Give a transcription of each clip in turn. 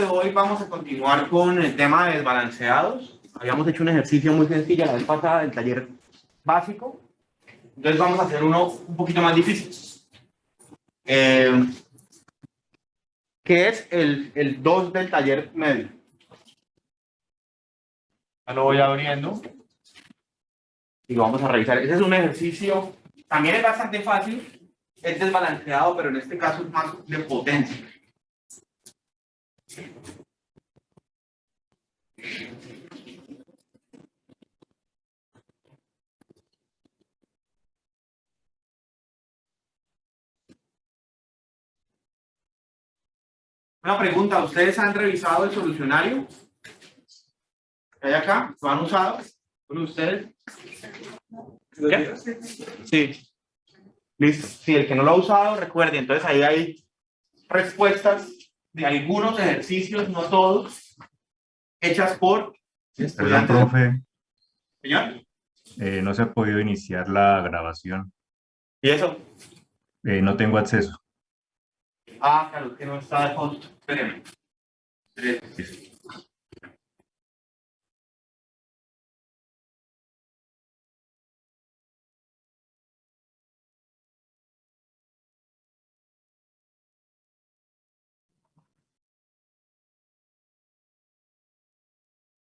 Hoy vamos a continuar con el tema de desbalanceados. Habíamos hecho un ejercicio muy sencillo la vez pasada del taller básico. Entonces vamos a hacer uno un poquito más difícil. Que es el 2 del taller medio. Ya lo voy abriendo. Y lo vamos a revisar. Ese es un ejercicio, también es bastante fácil. Es desbalanceado, pero en este caso es más de potencia. Una pregunta, ¿ustedes han revisado el solucionario que hay acá? ¿Lo han usado? ¿Uno de ustedes? ¿Qué? Sí. Listo. Sí, el que no lo ha usado, recuerde, entonces ahí hay respuestas de algunos ejercicios, no todos, hechas por Perdón, profe, Señor. no se ha podido iniciar la grabación. ¿Y eso? No tengo acceso. Ah, claro, que no está de fondo. Espérenme.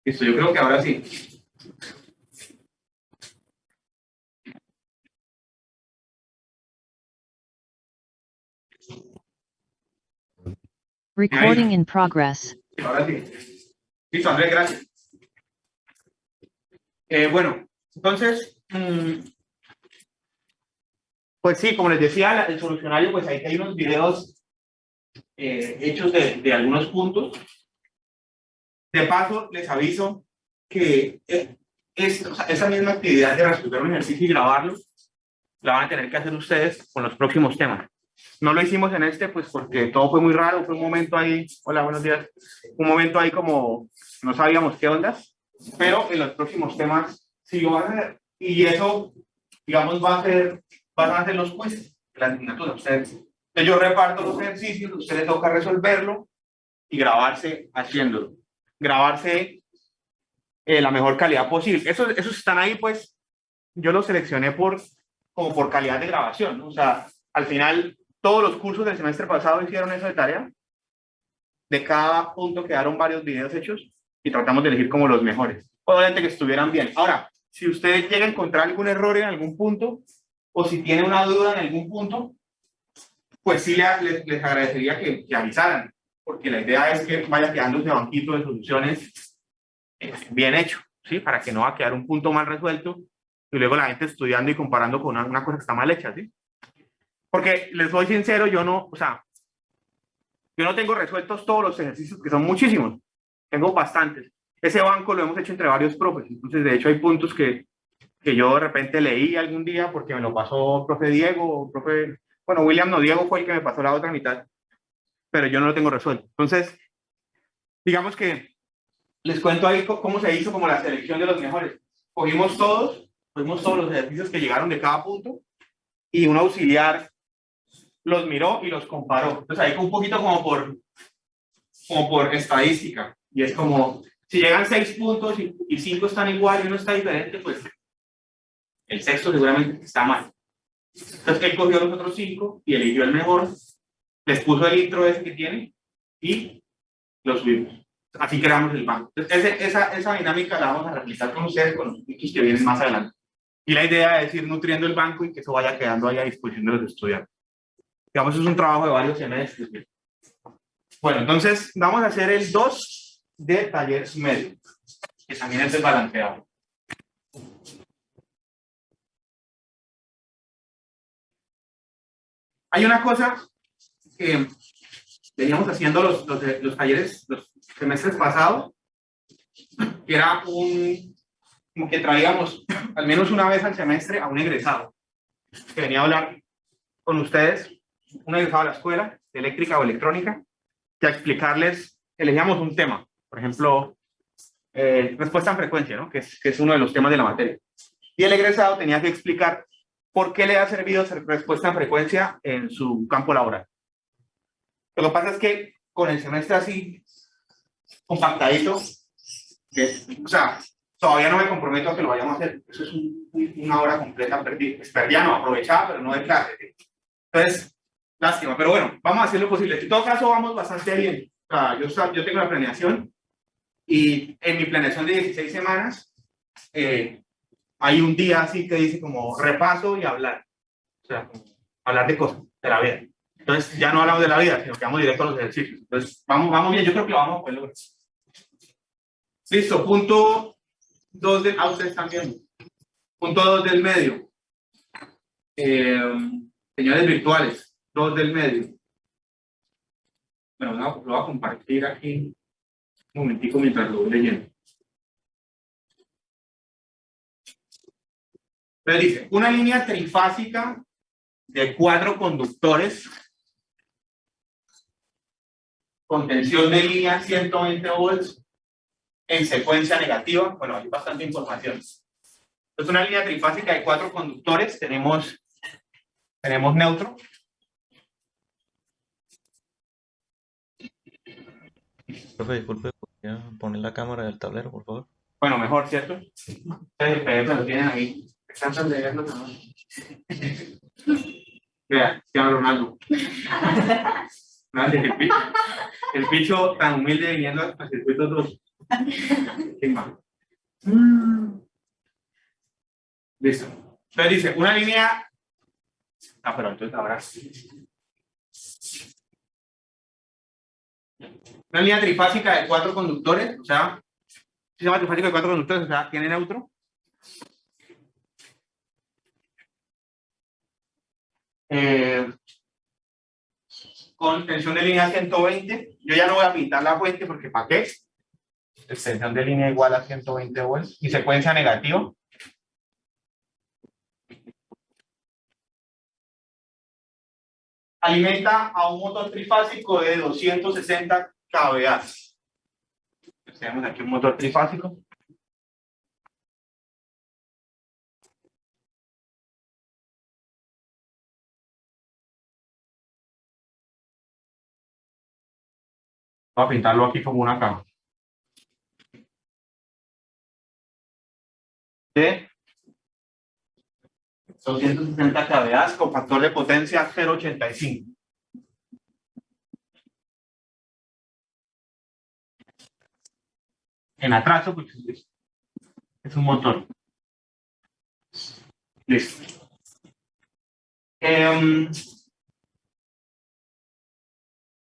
Listo, yo creo que ahora sí. Recording in progress. Ahora sí. Listo, Andrés, gracias. Bueno, entonces, pues sí, como les decía, el solucionario, pues ahí hay unos videos hechos de algunos puntos. De paso, les aviso que esa misma actividad de resolver un ejercicio y grabarlo, la van a tener que hacer ustedes con los próximos temas. No lo hicimos en este, pues porque todo fue muy raro, fue un momento ahí, hola, buenos días, un momento ahí como no sabíamos qué ondas, pero en los próximos temas sí lo van a hacer. Y eso, digamos, van a ser los quizzes de la asignatura. Entonces yo reparto los ejercicios, a usted le toca resolverlo y grabarse haciéndolo. Grabarse la mejor calidad posible. Esos están ahí, pues, yo los seleccioné como por calidad de grabación, ¿no? O sea, al final, todos los cursos del semestre pasado hicieron eso de tarea. De cada punto quedaron varios videos hechos y tratamos de elegir como los mejores. Obviamente que estuvieran bien. Ahora, si usted llega a encontrar algún error en algún punto o si tiene una duda en algún punto, pues sí les agradecería que avisaran, porque la idea es que vaya quedando ese banquito de soluciones bien hecho, ¿sí? Para que no va a quedar un punto mal resuelto y luego la gente estudiando y comparando con una cosa que está mal hecha, ¿sí? Porque les soy sincero, yo no tengo resueltos todos los ejercicios, que son muchísimos, tengo bastantes. Ese banco lo hemos hecho entre varios profes, entonces de hecho hay puntos que yo de repente leí algún día porque me lo pasó profe Diego, bueno, William no, Diego fue el que me pasó la otra mitad, pero yo no lo tengo resuelto. Entonces, digamos que les cuento ahí cómo se hizo como la selección de los mejores. Cogimos todos los ejercicios que llegaron de cada punto y un auxiliar los miró y los comparó. Entonces ahí fue un poquito como por estadística. Y es como, si llegan 6 puntos y 5 están igual y uno está diferente, pues el sexto seguramente está mal. Entonces él cogió los otros 5 y eligió el mejor, les puso el intro ese que tiene y lo subimos. Así creamos el banco. Entonces, esa dinámica la vamos a replicar con ustedes con los puntos que vienen más adelante. Y la idea es ir nutriendo el banco y que eso vaya quedando ahí a disposición de los estudiantes. Digamos, es un trabajo de varios semestres. Bueno, entonces vamos a hacer el 2 de taller medio, que también es desbalanceado. Hay una cosa que veníamos haciendo los talleres, los semestres pasados, que era como que traíamos al menos una vez al semestre a un egresado, que venía a hablar con ustedes, un egresado de la escuela, de eléctrica o electrónica, que a explicarles, elegíamos un tema, por ejemplo, respuesta en frecuencia, ¿no? que es uno de los temas de la materia. Y el egresado tenía que explicar por qué le ha servido hacer respuesta en frecuencia en su campo laboral. Lo que pasa es que con el semestre así, compactadito. O sea, todavía no me comprometo a que lo vayamos a hacer. Eso es una hora completa perdida, no aprovechada, pero no de clase. Entonces, lástima. Pero bueno, vamos a hacer lo posible. En todo caso, vamos bastante bien. O sea, yo tengo la planeación y en mi planeación de 16 semanas hay un día así que dice como repaso y hablar. O sea, como hablar de cosas, de la vida. Entonces, ya no hablamos de la vida, sino que vamos directo a los ejercicios. Entonces, vamos bien. Yo creo que lo vamos a poder lograr. Listo, punto 2 del... ustedes están viendo. Punto 2 del medio. Señales virtuales, 2 del medio. Bueno, lo voy a compartir aquí un momentico mientras lo voy leyendo. Entonces dice, una línea trifásica de 4 conductores con tensión de línea 120 volts en secuencia negativa. Bueno, hay bastante información. Entonces, una línea trifásica de 4 conductores, tenemos neutro. Profe, disculpe, ¿podría poner la cámara del tablero, por favor? Bueno, mejor, ¿cierto? Ustedes el PDF lo tienen ahí. Están leyendo también. Vea, Cristiano Ronaldo. El bicho tan humilde viniendo al circuito 2. Qué mal. Listo. Entonces dice, una línea... pero entonces ahora sí. Una línea trifásica de 4 conductores, o sea, sistema trifásico de 4 conductores, o sea, tiene neutro. Con tensión de línea 120. Yo ya no voy a pintar la fuente porque ¿para qué? Tensión de línea igual a 120 volts y secuencia negativa. Alimenta a un motor trifásico de 260 kVA. Tenemos aquí un motor trifásico. Voy a pintarlo aquí como una cama. De 260 kVA con factor de potencia 0.85. En atraso, pues es un motor. Listo.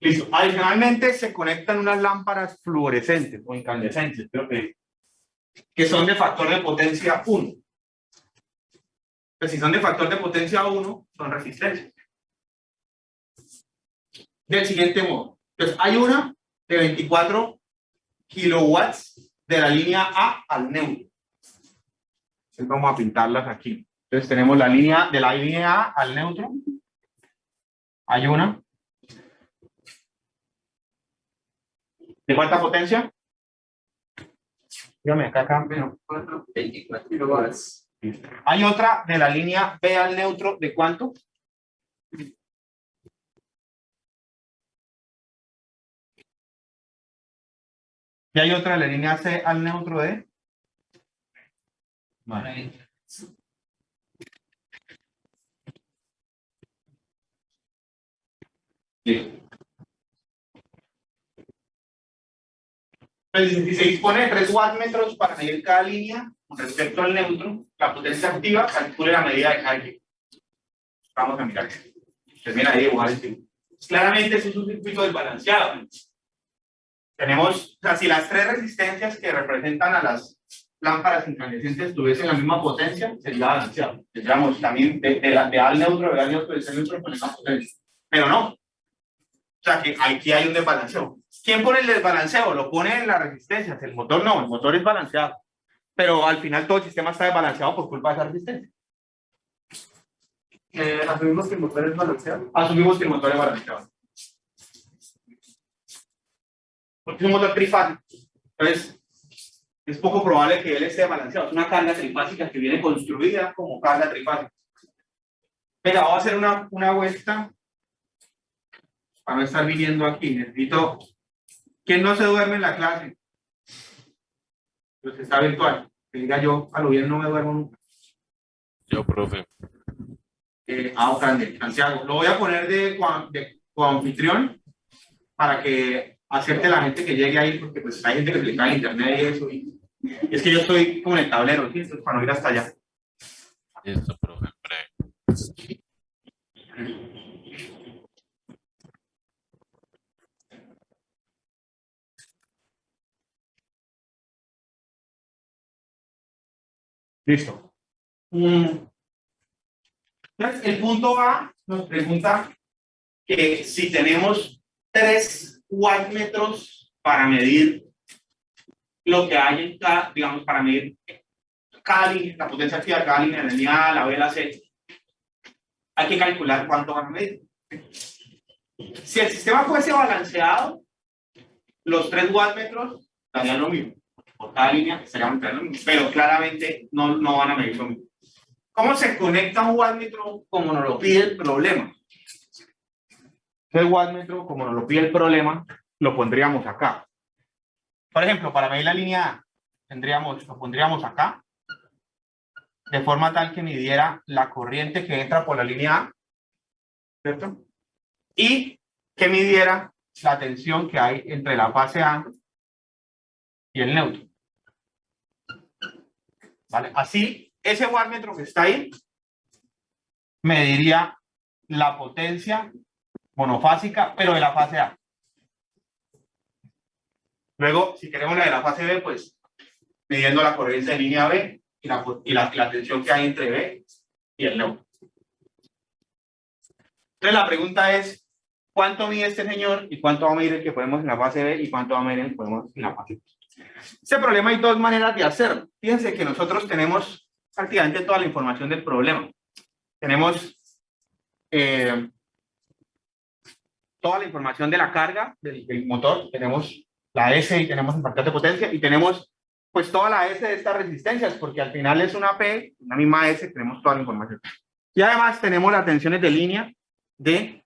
Listo. Adicionalmente se conectan unas lámparas fluorescentes o incandescentes, creo que son de factor de potencia 1. Pues si son de factor de potencia 1, son resistencias. Del siguiente modo. Entonces, hay una de 24 kilowatts de la línea A al neutro. Entonces, vamos a pintarlas aquí. Entonces, tenemos la línea de la línea A al neutro. Hay una. ¿De cuánta potencia? Dígame, acá, pero 24 kilowatts. Hay otra de la línea B al neutro, ¿de cuánto? Y hay otra de la línea C al neutro de... Vale. Sí. Entonces, si se dispone de 3 wattmetros para medir cada línea con respecto al neutro, la potencia activa calcule la medida de carga. Vamos a mirar. Termina ahí igual. Claramente eso es un circuito desbalanceado. Tenemos, o sea, si las 3 resistencias que representan a las lámparas incandescentes tuviesen la misma potencia, sería balanceado. Tendríamos también de A al neutro, de A al neutro, de C al neutro con la misma potencia. Pero no. O sea que aquí hay un desbalanceo. ¿Quién pone el desbalanceo? Lo pone en las resistencias. El motor no, el motor es balanceado. Pero al final todo el sistema está desbalanceado por culpa de esa resistencia. ¿Asumimos que el motor es balanceado? Asumimos que el motor es balanceado. Porque es un motor trifásico. Entonces, es poco probable que él esté balanceado. Es una carga trifásica que viene construida como carga trifásica. Venga, vamos a hacer una vuelta. Para no estar viniendo aquí, necesito ¿Quién no se duerme en la clase? Los que está virtual. Que diga yo, a lo bien no me duermo nunca. Yo, profe. Grande, Santiago. Lo voy a poner de coanfitrión para que acepte la gente que llegue ahí, porque pues hay gente que se le cae internet y eso. Y es que yo estoy como en el tablero, ¿sí? Entonces, para no ir hasta allá. Listo, profe. Breve. Listo. Entonces, el punto A nos pregunta que si tenemos 3 wattmetros para medir lo que hay en cada, digamos, para medir cada línea, la potencia activa de cada línea, la línea A, la B, la C, hay que calcular cuánto van a medir. Si el sistema fuese balanceado, los 3 wattmetros darían lo mismo. Por cada línea estaríamos lo mismo, pero claramente no van a medir lo mismo. ¿Cómo se conecta un wattmetro como nos lo pide el problema? El wattmetro, como nos lo pide el problema, lo pondríamos acá. Por ejemplo, para medir la línea A, lo pondríamos acá, de forma tal que midiera la corriente que entra por la línea A, ¿cierto? Y que midiera la tensión que hay entre la fase A y el neutro. ¿Vale? Así, ese wattmetro que está ahí mediría la potencia monofásica, pero de la fase A. Luego, si queremos la de la fase B, pues midiendo la corriente de línea B y la tensión que hay entre B y el neutro. Entonces la pregunta es, ¿cuánto mide este señor y cuánto va a medir el que podemos en la fase B y cuánto va a medir el que podemos en la fase B? Este problema hay 2 maneras de hacerlo. Fíjense que nosotros tenemos prácticamente toda la información del problema. Tenemos toda la información de la carga del motor, tenemos la S y tenemos el factor de potencia y tenemos pues toda la S de estas resistencias, porque al final es una P, una misma S, tenemos toda la información. Y además tenemos las tensiones de línea de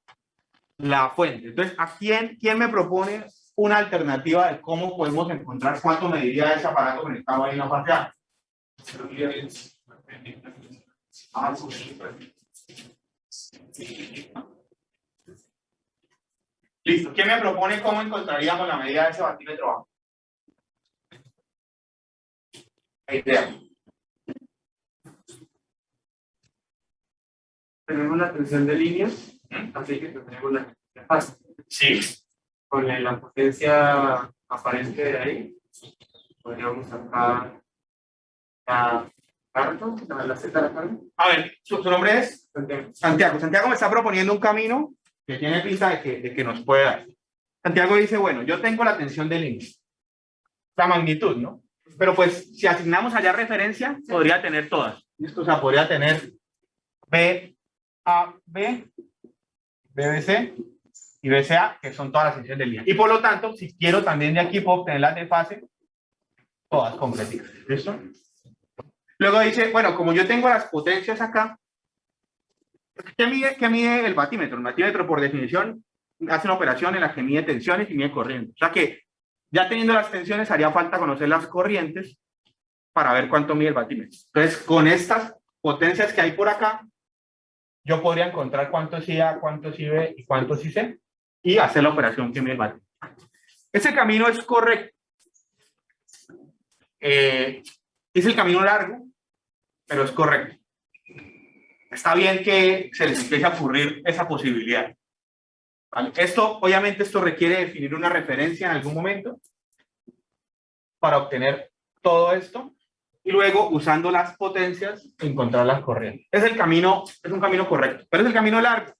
la fuente. Entonces, ¿a quién me propone una alternativa de cómo podemos encontrar cuánto mediría ese aparato conectado ahí en la fase A? Listo. ¿Quién me propone cómo encontraríamos la medida de ese batímetro A? Idea. Tenemos la tensión de líneas, así que tenemos la fase. Sí. Con la potencia aparente de ahí, podríamos sacar la carga, la Z de la carga. A ver, ¿su nombre es? Santiago. Santiago me está proponiendo un camino que tiene pinta de que nos puede dar. Santiago dice, bueno, yo tengo la tensión de línea. La magnitud, ¿no? Pero pues, si asignamos allá referencia, podría tener todas. ¿Listo? O sea, podría tener BAB, BBC y BCA, que son todas las tensiones de línea. Y por lo tanto, si quiero también de aquí, puedo obtener las de fase, todas completas. ¿Listo? Luego dice, bueno, como yo tengo las potencias acá, ¿qué mide el batímetro? El batímetro, por definición, hace una operación en la que mide tensiones y mide corrientes. O sea que, ya teniendo las tensiones, haría falta conocer las corrientes para ver cuánto mide el batímetro. Entonces, con estas potencias que hay por acá, yo podría encontrar cuánto es A, cuánto es B y cuánto es C, y hacer la operación que mide el batímetro. Ese camino es correcto. Es el camino largo, pero es correcto. Está bien que se les empiece a ocurrir esa posibilidad. ¿Vale? Obviamente, esto requiere definir una referencia en algún momento para obtener todo esto y luego, usando las potencias, encontrar las corrientes. Es un camino correcto, pero es el camino largo.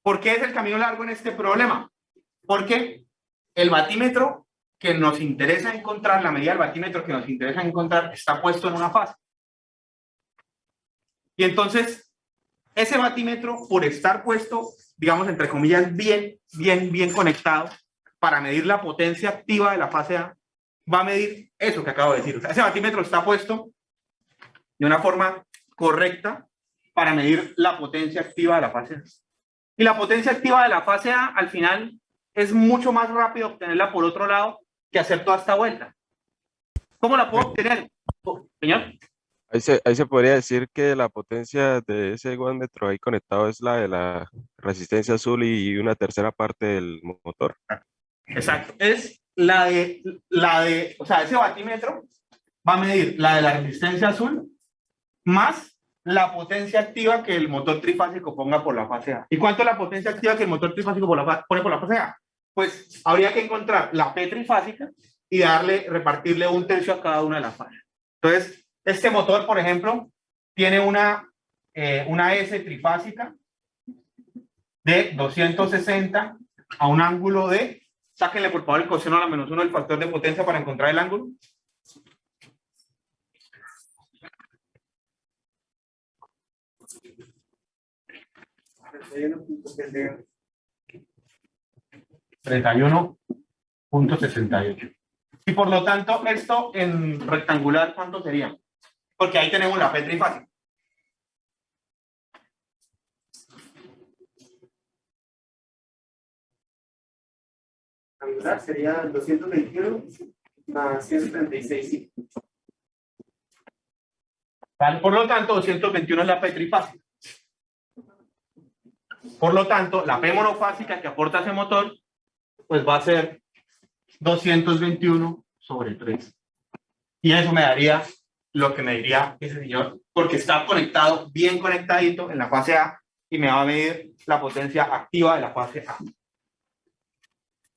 ¿Por qué es el camino largo en este problema? Porque el batímetro que nos interesa encontrar, la medida del batímetro que nos interesa encontrar, está puesto en una fase. Y entonces, ese batímetro, por estar puesto, digamos, entre comillas, bien conectado, para medir la potencia activa de la fase A, va a medir eso que acabo de decir. O sea, ese batímetro está puesto de una forma correcta para medir la potencia activa de la fase A. Y la potencia activa de la fase A, al final, es mucho más rápido obtenerla por otro lado que hacer toda esta vuelta. ¿Cómo la puedo obtener? Señor. Ahí se podría decir que la potencia de ese wattmetro ahí conectado es la de la resistencia azul y una tercera parte del motor. Exacto. Es o sea, ese batímetro va a medir la de la resistencia azul más la potencia activa que el motor trifásico ponga por la fase A. ¿Y cuánto es la potencia activa que el motor trifásico pone por la fase A? Pues habría que encontrar la P trifásica y repartirle 1/3 a cada una de las fases. Entonces, este motor, por ejemplo, tiene una S trifásica de 260 a un ángulo de, sáquenle por favor el coseno a la -1 del factor de potencia para encontrar el ángulo. $31.68. Y por lo tanto, esto en rectangular, ¿cuánto sería? Porque ahí tenemos la P trifásica. Rectangular sería 221 más 136. ¿Vale? Por lo tanto, 221 es la P trifásica. Por lo tanto, la P monofásica que aporta ese motor, pues va a ser 221/3. Y eso me daría lo que me diría ese señor, porque está conectado, bien conectadito en la fase A, y me va a medir la potencia activa de la fase A.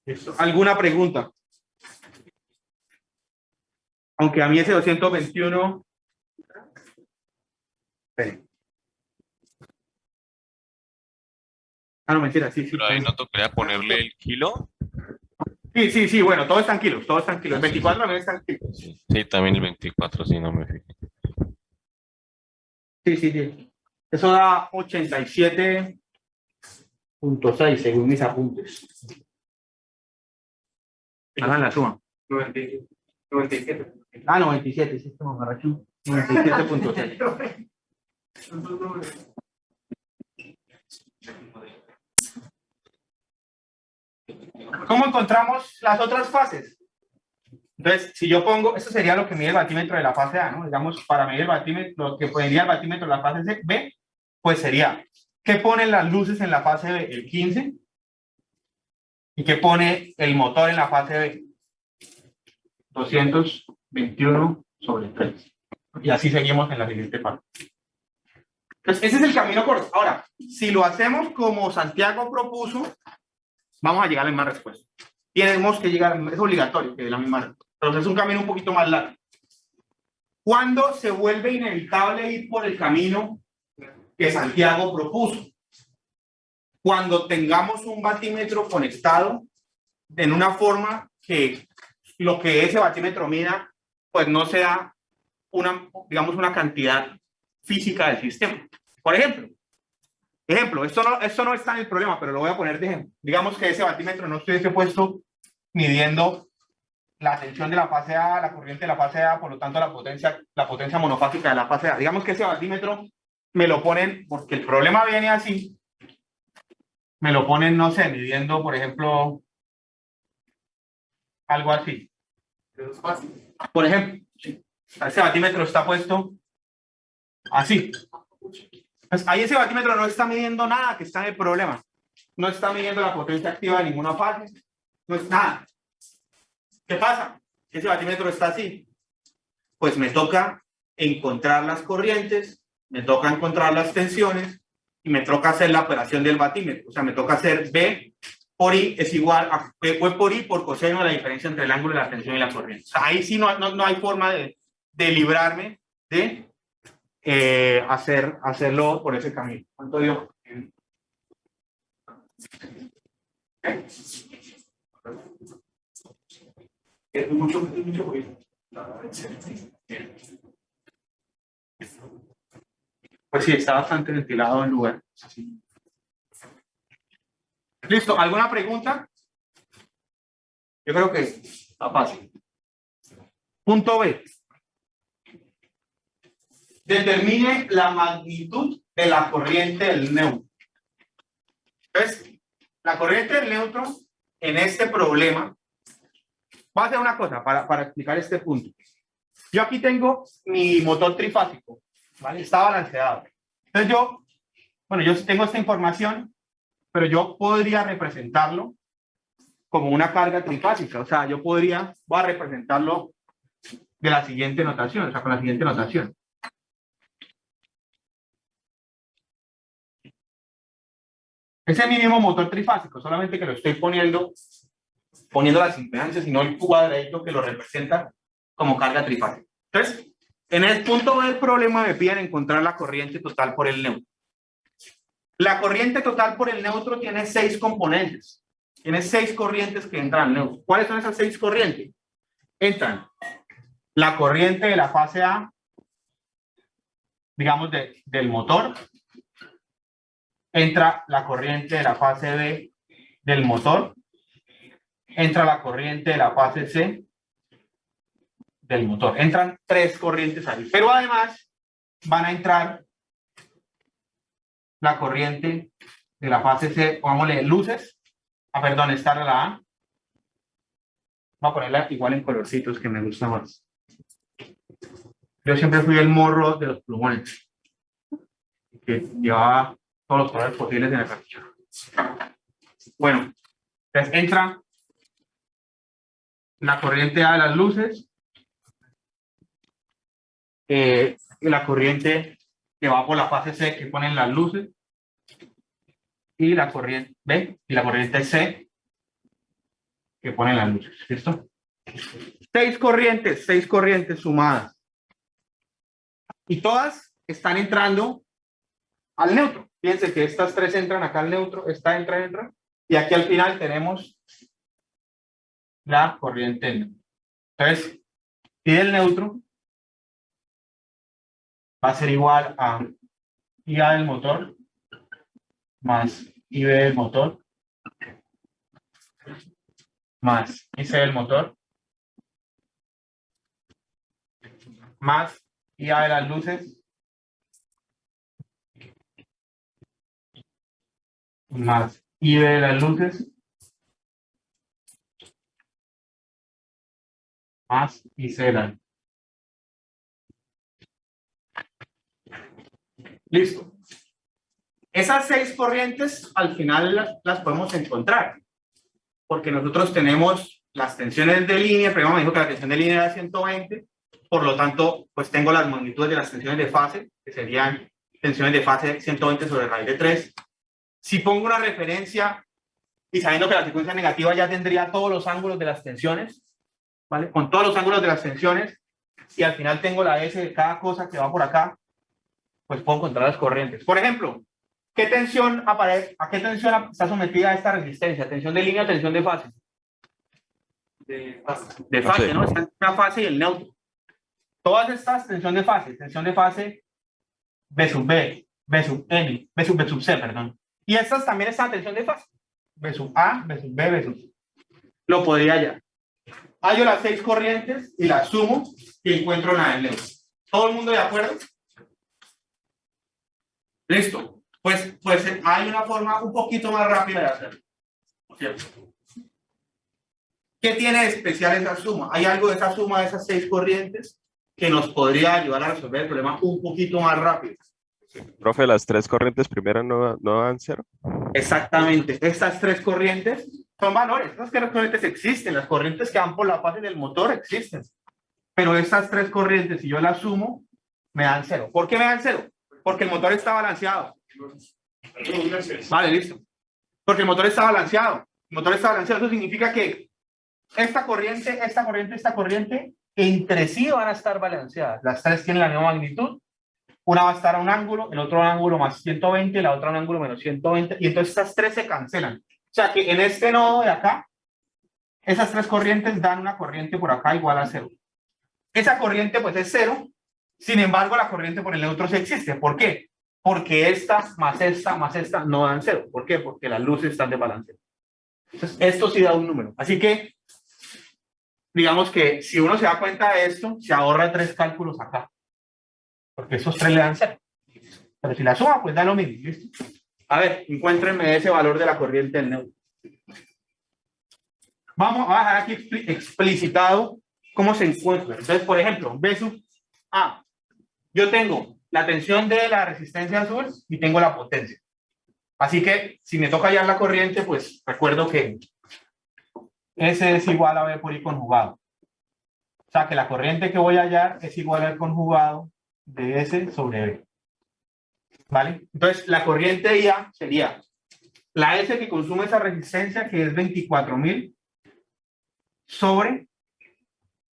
¿Listo? ¿Alguna pregunta? Aunque a mí ese 221... Esperen. Ah, no, mentira, sí. Pero ahí no tocaría ponerle el kilo. Sí, bueno, todos están kilos, todos están kilos. El 24 también están kilos. Sí, también el 24, si no me fijo. Sí. Eso da 87.6 según mis apuntes. Hagan la suma. 97. Ah, 97, sí, estamos barrachón. 97.6. ¿Cómo encontramos las otras fases? Entonces, si yo pongo, esto sería lo que mide el batímetro de la fase A, ¿no? Digamos, para medir el batímetro, lo que pondría el batímetro de la fase B, pues sería, ¿qué ponen las luces en la fase B? El 15. ¿Y qué pone el motor en la fase B? 221/3. Y así seguimos en la siguiente parte. Entonces, ese es el camino corto. Ahora, si lo hacemos como Santiago propuso, vamos a llegar a la misma respuesta. Tenemos que llegar, es obligatorio que de la misma respuesta, pero es un camino un poquito más largo. ¿Cuándo se vuelve inevitable ir por el camino que Santiago propuso? Cuando tengamos un batímetro conectado en una forma que lo que ese batímetro mida, pues no sea digamos, una cantidad física del sistema. Por ejemplo, esto no está en el problema, pero lo voy a poner de ejemplo. Digamos que ese batímetro no estuviese puesto midiendo la tensión de la fase A, la corriente de la fase A, por lo tanto la potencia monofásica de la fase A. Digamos que ese batímetro me lo ponen, porque el problema viene así, me lo ponen, no sé, midiendo, por ejemplo, algo así. Por ejemplo, ese batímetro está puesto así. Pues ahí ese batímetro no está midiendo nada que está en el problema. No está midiendo la potencia activa de ninguna fase. No es nada. ¿Qué pasa? Ese batímetro está así. Pues me toca encontrar las corrientes, me toca encontrar las tensiones y me toca hacer la operación del batímetro. O sea, me toca hacer B por I es igual a B por I por coseno de la diferencia entre el ángulo de la tensión y la corriente. O sea, ahí sí no hay forma de librarme de hacerlo por ese camino. ¿Cuánto dio? Es mucho. Pues sí, está bastante ventilado el lugar. ¿Listo? ¿Alguna pregunta? Yo creo que está fácil. Punto B. Determine la magnitud de la corriente del neutro. Entonces, la corriente del neutro en este problema, voy a hacer una cosa para explicar este punto. Yo aquí tengo mi motor trifásico, ¿vale? Está balanceado. Entonces yo tengo esta información, pero yo podría representarlo como una carga trifásica. O sea, voy a representarlo de la siguiente notación, o sea, con la siguiente notación. Ese mínimo motor trifásico, solamente que lo estoy poniendo las impedancias y no el cuadradito que lo representa como carga trifásica. Entonces, en el punto del problema me piden encontrar la corriente total por el neutro. La corriente total por el neutro tiene 6 componentes. Tiene 6 corrientes que entran al neutro. ¿Cuáles son esas 6 corrientes? Entran la corriente de la fase A, digamos del motor. Entra la corriente de la fase B del motor. Entra la corriente de la fase C del motor. Entran 3 corrientes ahí. Pero además van a entrar la corriente de la fase C, pongámosle luces. Perdón, esta era la A. Voy a ponerla igual en colorcitos que me gusta más. Yo siempre fui el morro de los plumones, que llevaba todos los colores posibles en el cartucho. Bueno, entonces entra la corriente A de las luces, y la corriente que va por la fase C que ponen las luces, y la corriente B y la corriente C que ponen las luces. ¿Listo? 6 corrientes sumadas. Y todas están entrando al neutro. Fíjense que estas 3 entran acá al neutro, esta entra, y aquí al final tenemos la corriente neutra. Entonces, I del neutro va a ser igual a IA del motor más IB del motor más IC del motor más IA de las luces más IB de las luces más IC de las luces. Listo. Esas 6 corrientes al final las podemos encontrar, porque nosotros tenemos las tensiones de línea. Primero me dijo que la tensión de línea era 120, por lo tanto, pues tengo las magnitudes de las tensiones de fase, que serían tensiones de fase 120 sobre raíz de 3. Si pongo una referencia y sabiendo que la secuencia negativa ya tendría todos los ángulos de las tensiones, ¿vale? Con todos los ángulos de las tensiones, y al final tengo la S de cada cosa que va por acá, pues puedo encontrar las corrientes. Por ejemplo, ¿qué tensión aparece? ¿A qué tensión está sometida esta resistencia? ¿Tensión de línea o tensión de fase? De fase. De fase, ¿no? Está en una fase y el neutro. Todas estas tensión de fase B sub B, B sub N, B sub C, perdón. Y estas también están en tensión de fase. B sub A, B sub B, B sub C. Lo podría hallar. Hallo las 6 corrientes y las sumo y encuentro la del neutro. ¿Todo el mundo de acuerdo? Listo. Pues hay una forma un poquito más rápida de hacerlo, ¿cierto? ¿Qué tiene de especial esa suma? ¿Hay algo de esa suma de esas 6 corrientes que nos podría ayudar a resolver el problema un poquito más rápido? Profe, las 3 corrientes primeras no dan 0. Exactamente. Estas 3 corrientes son valores. Estas 3 corrientes existen. Las corrientes que van por la fase del motor existen. Pero estas 3 corrientes, si yo las sumo, me dan 0. ¿Por qué me dan 0? Porque el motor está balanceado. Vale, listo. Porque el motor está balanceado. El motor está balanceado. Eso significa que esta corriente, entre sí van a estar balanceadas. Las 3 tienen la misma magnitud. Una va a estar a un ángulo, el otro ángulo más 120, la otra a un ángulo menos 120. Y entonces estas 3 se cancelan. O sea que en este nodo de acá, esas 3 corrientes dan una corriente por acá igual a 0. Esa corriente pues es 0. Sin embargo, la corriente por el neutro sí existe. ¿Por qué? Porque esta más esta no dan 0. ¿Por qué? Porque las luces están desbalanceadas. Entonces, esto sí da un número. Así que, digamos que si uno se da cuenta de esto, se ahorra 3 cálculos acá. Porque esos 3 le dan 0. Pero si la suma, pues da lo mismo. ¿Listo? A ver, encuéntrenme ese valor de la corriente del neutro. Vamos a dejar aquí explicitado cómo se encuentra. Entonces, por ejemplo, beso A. Yo tengo la tensión de la resistencia azul y tengo la potencia. Así que si me toca hallar la corriente, pues recuerdo que S es igual a B por I conjugado. O sea que la corriente que voy a hallar es igual al conjugado de S sobre B. ¿Vale? Entonces, la corriente IA sería la S que consume esa resistencia, que es 24.000, sobre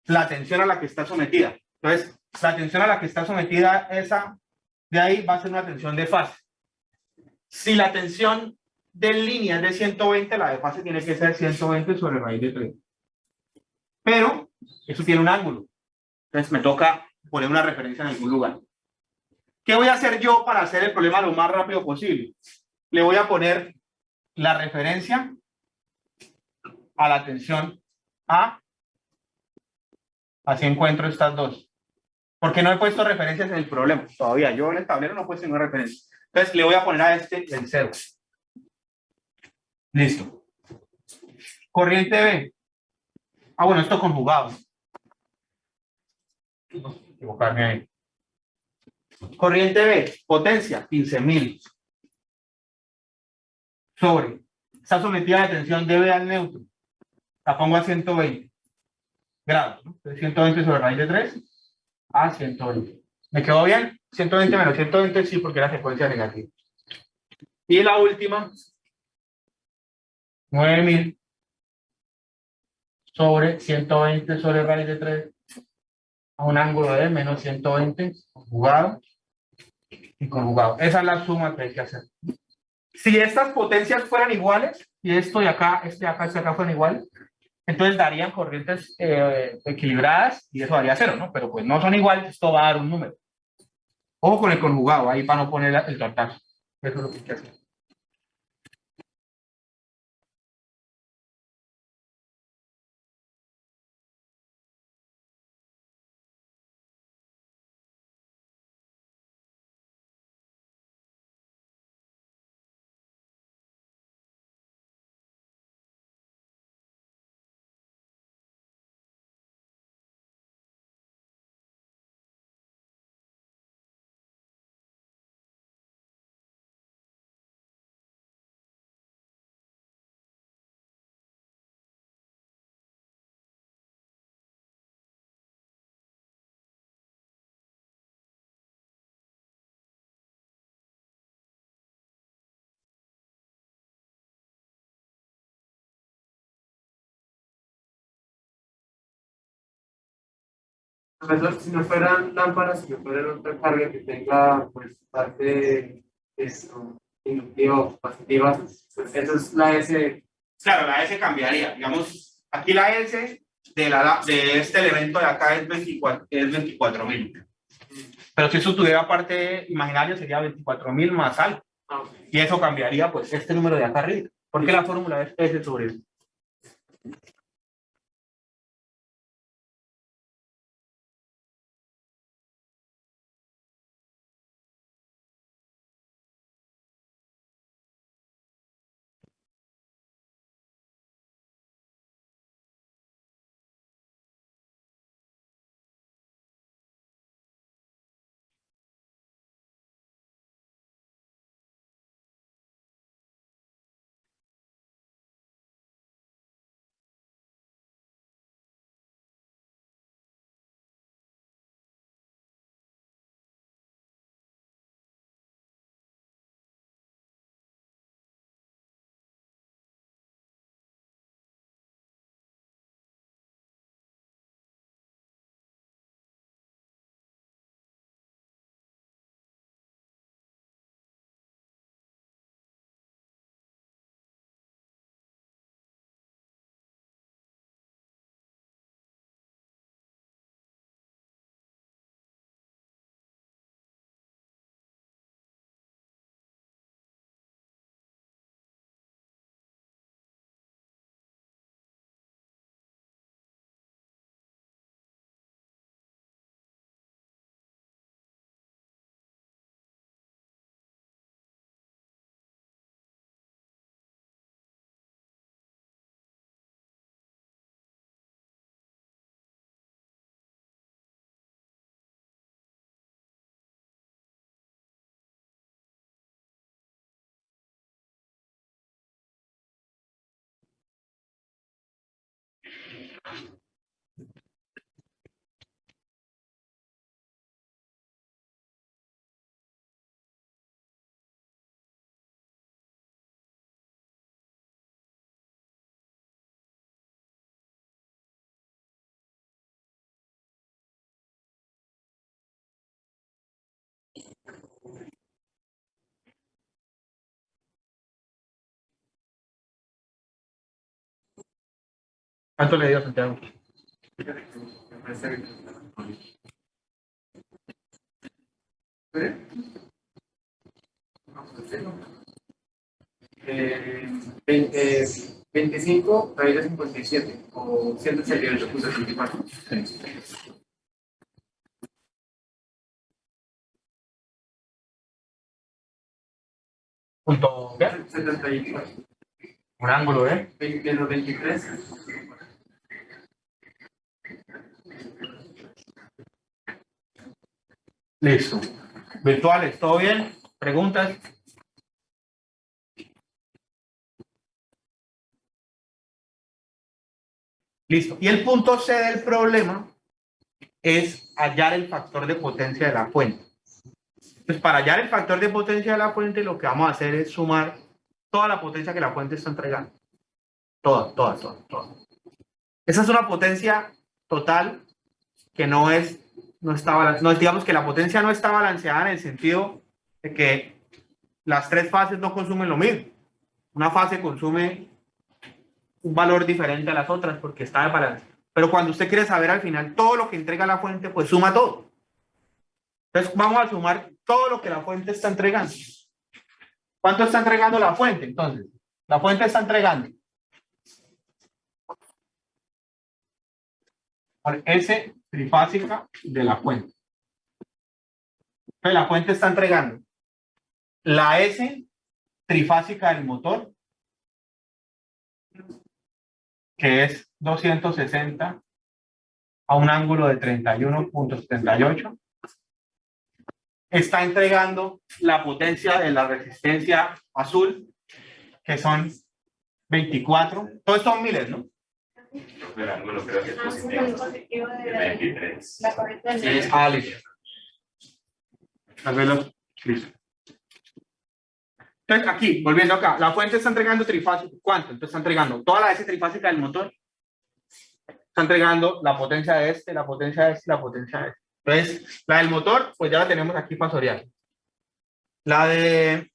la tensión a la que está sometida. Entonces, la tensión a la que está sometida, esa de ahí va a ser una tensión de fase. Si la tensión de línea es de 120, la de fase tiene que ser 120 sobre raíz de 3. Pero eso tiene un ángulo. Entonces me toca poner una referencia en algún lugar. ¿Qué voy a hacer yo para hacer el problema lo más rápido posible? Le voy a poner la referencia a la tensión A. Así encuentro estas dos. Porque no he puesto referencias en el problema. Todavía yo en el tablero no he puesto ninguna referencia. Entonces le voy a poner a este el 0. Listo. Corriente B. Ah, bueno, esto conjugado. No, equivocarme ahí. Corriente B, potencia, 15.000. Sobre. Está sometida a la tensión de B al neutro. La pongo a 120 grados. ¿No? 120 sobre raíz de 3 a 120. ¿Me quedó bien? 120 menos 120, sí, porque era secuencia negativa. Y la última, 9.000 sobre 120 sobre raíz de 3 a un ángulo de menos 120 conjugado y conjugado. Esa es la suma que hay que hacer. Si estas potencias fueran iguales, y esto de acá, este de acá, este de acá fueran iguales, entonces darían corrientes equilibradas y eso daría 0, ¿no? Pero pues no son iguales, esto va a dar un número. Ojo con el conjugado, ahí para no poner el tortazo. Eso es lo que hay que hacer. Profesor, si no fueran lámparas, si no fueran otra carga que tenga pues parte esto, inductiva o capacitiva, pues esa es la S. Claro, la S cambiaría. Digamos, aquí la S de este elemento de acá es 24.000. Pero si eso tuviera parte imaginaria, sería 24.000 más algo. Ah, ok. Y eso cambiaría, pues, este número de acá arriba. Porque la fórmula es S sobre S. ¿Cuánto le dio Santiago? Eh, 20, 25 raíz de 57 o 178.74. Punto, ¿qué? 74. Un ángulo, ¿eh? Menos 23. Listo. Virtuales, ¿todo bien? ¿Preguntas? Listo. Y el punto C del problema es hallar el factor de potencia de la fuente. Pues para hallar el factor de potencia de la fuente, lo que vamos a hacer es sumar toda la potencia que la fuente está entregando. Toda. Esa es una potencia total que no está balanceada. No, digamos que la potencia no está balanceada en el sentido de que las tres fases no consumen lo mismo. Una fase consume un valor diferente a las otras porque está desbalanceada. Pero cuando usted quiere saber al final todo lo que entrega la fuente, pues suma todo. Entonces vamos a sumar todo lo que la fuente está entregando. ¿Cuánto está entregando la fuente? Entonces, la fuente está entregando por S trifásica de la fuente. Entonces la fuente está entregando la S trifásica del motor, que es 260 a un ángulo de 31.78. Está entregando la potencia de la resistencia azul, que son 24. Todos son miles, ¿no? El ángulo creo que es positivo. 23. Listo. Listo. Entonces, aquí, volviendo acá, la fuente está entregando trifásico. ¿Cuánto? Entonces está entregando toda la S trifásica del motor. Está entregando la potencia de este, la potencia de este, la potencia de este. Entonces, la del motor, pues ya la tenemos aquí fasorial. La de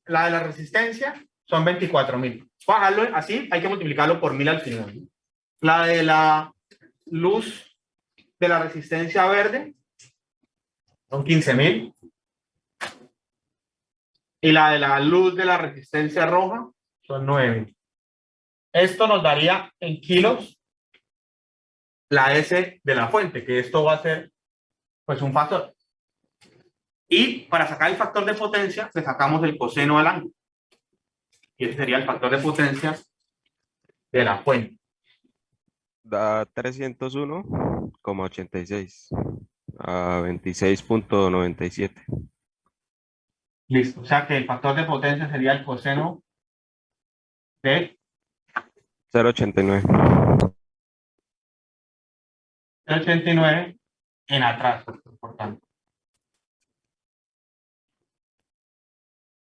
la resistencia son 24.000. Bajarlo así, hay que multiplicarlo por 1000 al final. La de la luz de la resistencia verde son 15.000. Y la de la luz de la resistencia roja son 9.000. Esto nos daría en kilos la S de la fuente, que esto va a ser pues un factor. Y para sacar el factor de potencia, le sacamos el coseno al ángulo. Y ese sería el factor de potencia de la fuente. Da 301,86 a 26.97. Listo. O sea que el factor de potencia sería el coseno de 0,89. 89 en atrás, por tanto.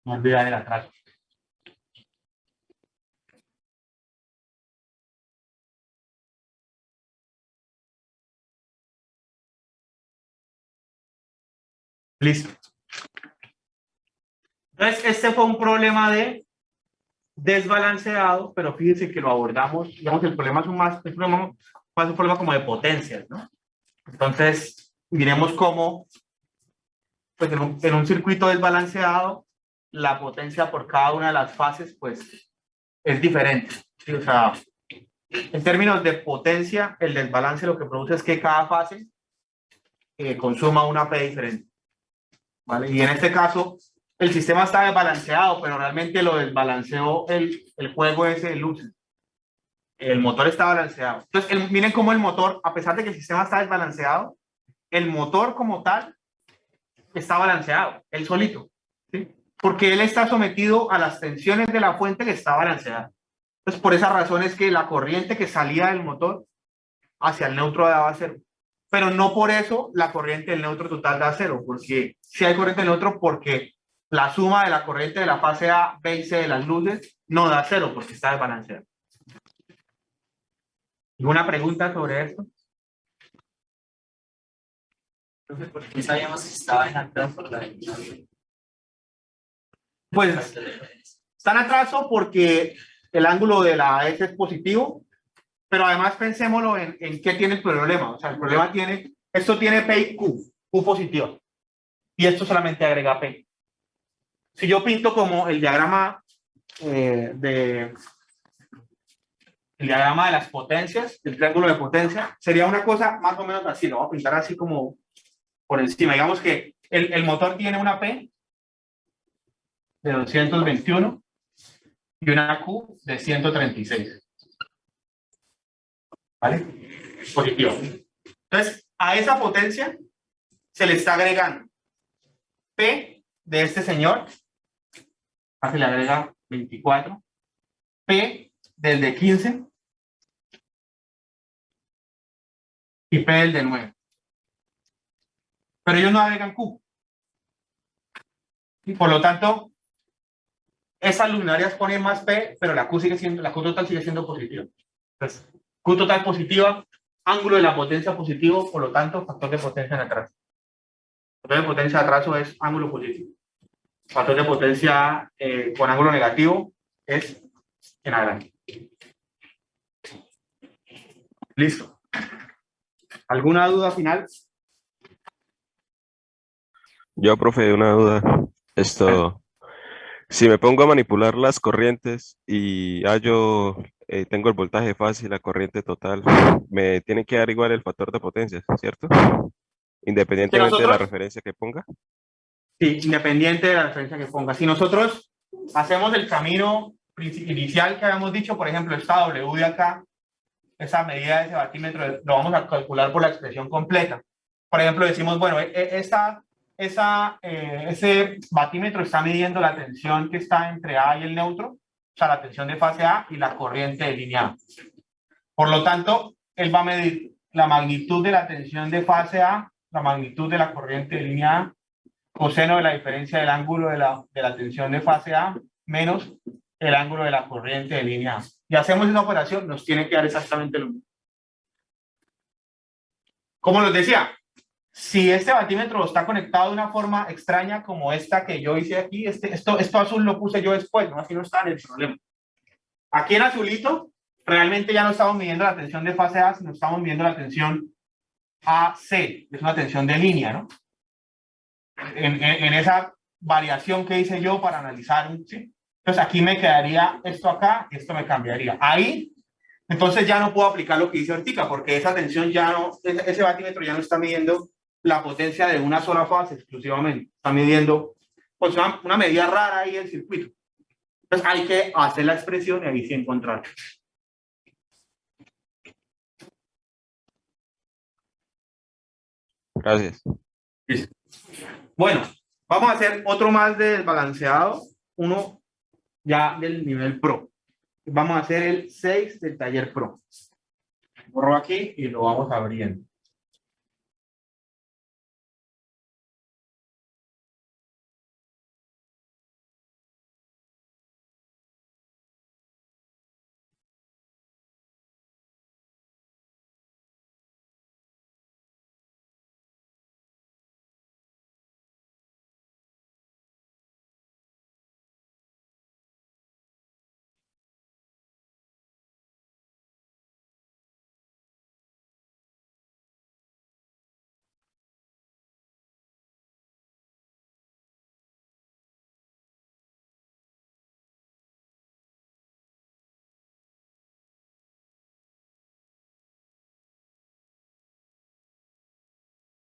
No olvidar el atraso. Listo. Entonces, este fue un problema de desbalanceado, pero fíjense que lo abordamos, digamos, el problema es un problema como de potencias, ¿no? Entonces, miremos cómo, pues en un circuito desbalanceado, la potencia por cada una de las fases, pues, es diferente, ¿sí? O sea, en términos de potencia, el desbalance lo que produce es que cada fase consuma una P diferente, ¿vale? Y en este caso, el sistema está desbalanceado, pero realmente lo desbalanceó el juego ese de luces. El motor está balanceado. Entonces, miren cómo el motor, a pesar de que el sistema está desbalanceado, el motor como tal está balanceado, él solito, ¿sí? Porque él está sometido a las tensiones de la fuente que está balanceada. Entonces, por esa razón es que la corriente que salía del motor hacia el neutro daba 0. Pero no por eso la corriente del neutro total da 0, porque si hay corriente del neutro, porque la suma de la corriente de la fase A, B y C de las luces no da 0, porque está desbalanceada. ¿Alguna pregunta sobre esto? Profe, ¿por qué sabíamos que estaba en atraso por la Pues está en atraso porque el ángulo de la S es positivo, pero además pensémoslo en qué tiene el problema. O sea, el problema tiene, esto tiene P y Q positivo, y esto solamente agrega P. Si yo pinto como el diagrama el diagrama de las potencias, el triángulo de potencia, sería una cosa más o menos así, lo voy a pintar así como por encima. Digamos que el motor tiene una P de 221 y una Q de 136. ¿Vale? Positivo. Entonces, a esa potencia se le está agregando P de este señor, se le agrega 24, P del de 15 y P del de 9. Pero ellos no agregan Q. Y por lo tanto, esas luminarias ponen más P, pero la Q total sigue siendo positiva. Entonces, Q total positiva, ángulo de la potencia positivo, por lo tanto, factor de potencia en atraso. Factor de potencia de atraso es ángulo positivo. Factor de potencia con ángulo negativo es en adelante. Listo. ¿Alguna duda final? Yo, profe, una duda. Esto, si me pongo a manipular las corrientes y yo tengo el voltaje fácil, la corriente total, me tiene que dar igual el factor de potencia, ¿cierto? Independientemente de la referencia que ponga. Sí, independiente de la referencia que ponga. Si nosotros hacemos el camino inicial que habíamos dicho, por ejemplo, esta W de acá, esa medida de ese batímetro, lo vamos a calcular por la expresión completa. Por ejemplo, decimos, bueno, ese batímetro está midiendo la tensión que está entre A y el neutro, o sea, la tensión de fase A y la corriente de línea A. Por lo tanto, él va a medir la magnitud de la tensión de fase A, la magnitud de la corriente de línea A, coseno de la diferencia del ángulo de la tensión de fase A menos el ángulo de la corriente de línea A. Y hacemos esa operación, nos tiene que dar exactamente lo mismo. Como les decía, si este batímetro está conectado de una forma extraña como esta que yo hice aquí, esto azul lo puse yo después, ¿no? Así no está en el problema. Aquí en azulito, realmente ya no estamos midiendo la tensión de fase A, sino estamos midiendo la tensión AC, que es una tensión de línea, ¿no? En esa variación que hice yo para analizar, ¿sí? Entonces aquí me quedaría esto acá, esto me cambiaría. Ahí, entonces ya no puedo aplicar lo que hice ahorita, porque esa tensión ya no, ese batímetro ya no está midiendo la potencia de una sola fase exclusivamente, está midiendo pues una medida rara ahí del circuito. Entonces hay que hacer la expresión y ahí sí encontrar. Gracias. Listo. Bueno, vamos a hacer otro más de desbalanceado, uno ya del nivel Pro. Vamos a hacer el 6 del taller Pro. Borro aquí y lo vamos abriendo.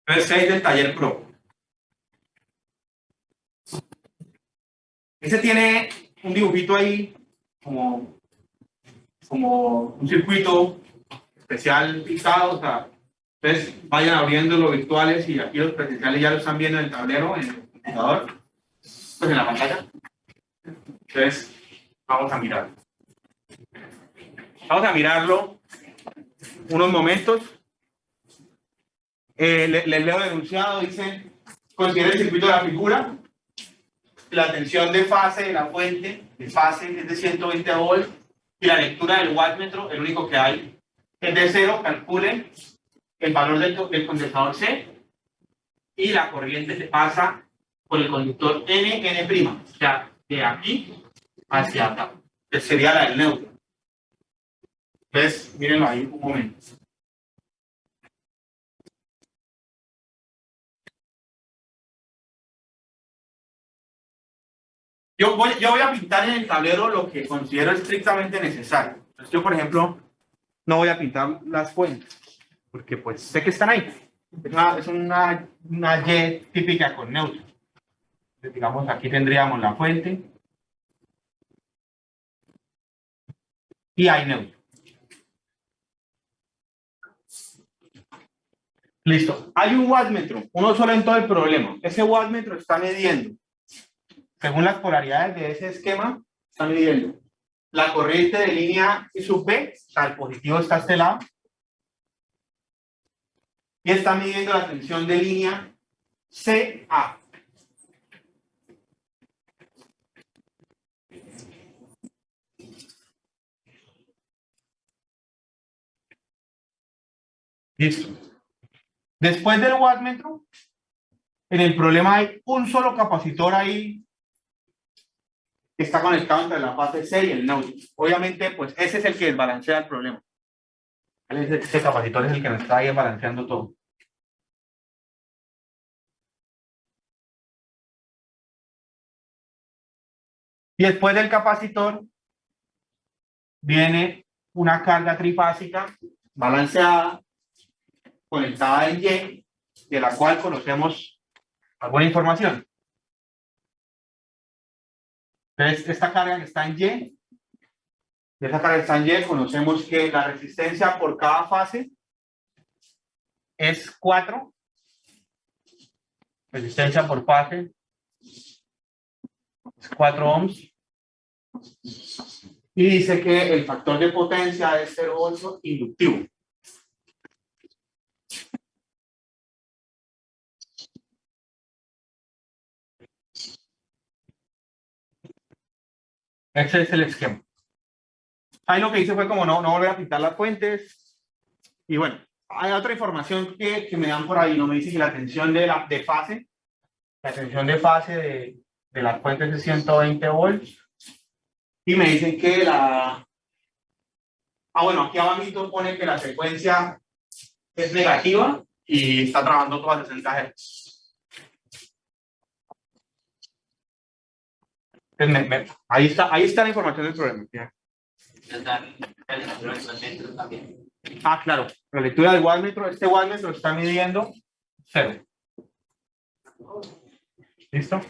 El 6 del taller Pro. Ese tiene un dibujito ahí como un circuito especial pintado, o sea, entonces vayan abriendo los virtuales y aquí los presenciales ya lo están viendo en el tablero, en el computador, pues en la pantalla. Entonces, vamos a mirarlo. Vamos a mirarlo unos momentos. Les leo el enunciado, dice, considera el circuito de la figura, la tensión de fase de la fuente, de fase es de 120 volts, y la lectura del wattmetro, el único que hay, es de 0, calcule el valor del condensador C, y la corriente se pasa por el conductor N', o sea, de aquí hacia acá, que sería la del neutro. Entonces, mírenlo ahí un momento. Yo voy a pintar en el tablero lo que considero estrictamente necesario. Entonces, yo, por ejemplo, no voy a pintar las fuentes, porque pues sé que están ahí. Es una Y típica con neutro. Entonces, digamos, aquí tendríamos la fuente y hay neutro. Listo. Hay un wattmetro, uno solo en todo el problema. Ese wattmetro está midiendo, según las polaridades de ese esquema, está midiendo la corriente de línea I sub B, o sea, el positivo está a este lado, y está midiendo la tensión de línea CA. Listo. Después del wattmetro, en el problema hay un solo capacitor ahí que está conectado entre la fase C y el neutro. Obviamente, pues ese es el que desbalancea el problema. Ese capacitor es el que nos está ahí balanceando todo. Y después del capacitor viene una carga trifásica balanceada, conectada en Y, de la cual conocemos alguna información. Entonces, esta carga que está en Y, de esa carga que está en Y, conocemos que la resistencia por cada fase es 4. Resistencia por fase es 4 ohms. Y dice que el factor de potencia es 0,8 inductivo. Ese es el esquema. Ahí lo que hice fue como no volver a pintar las fuentes. Y bueno, hay otra información que me dan por ahí. No me dice que la tensión de fase, la tensión de fase de las fuentes es 120 volts. Y me dicen que bueno, aquí abajo pone que la secuencia es negativa y está trabajando todo a 60 Hz. Ahí está la información del problema. Ah, claro, la lectura del wattmetro, este wattmetro está midiendo 0. ¿Listo?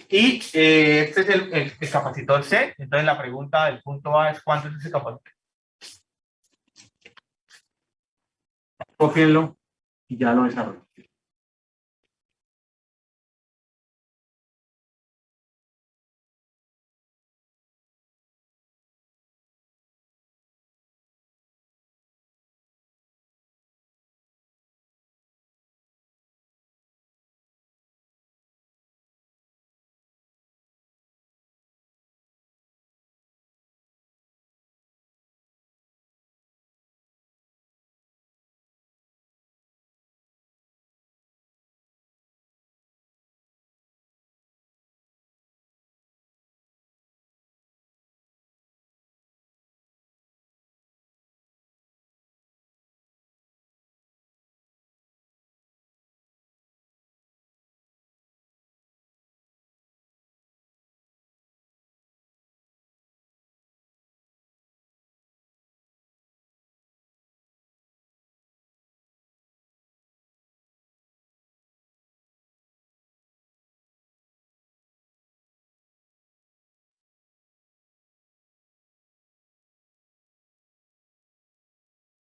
Y este es el capacitor C. Entonces la pregunta del punto A es ¿cuánto es ese capacitor? Cópienlo y ya lo desarrollo.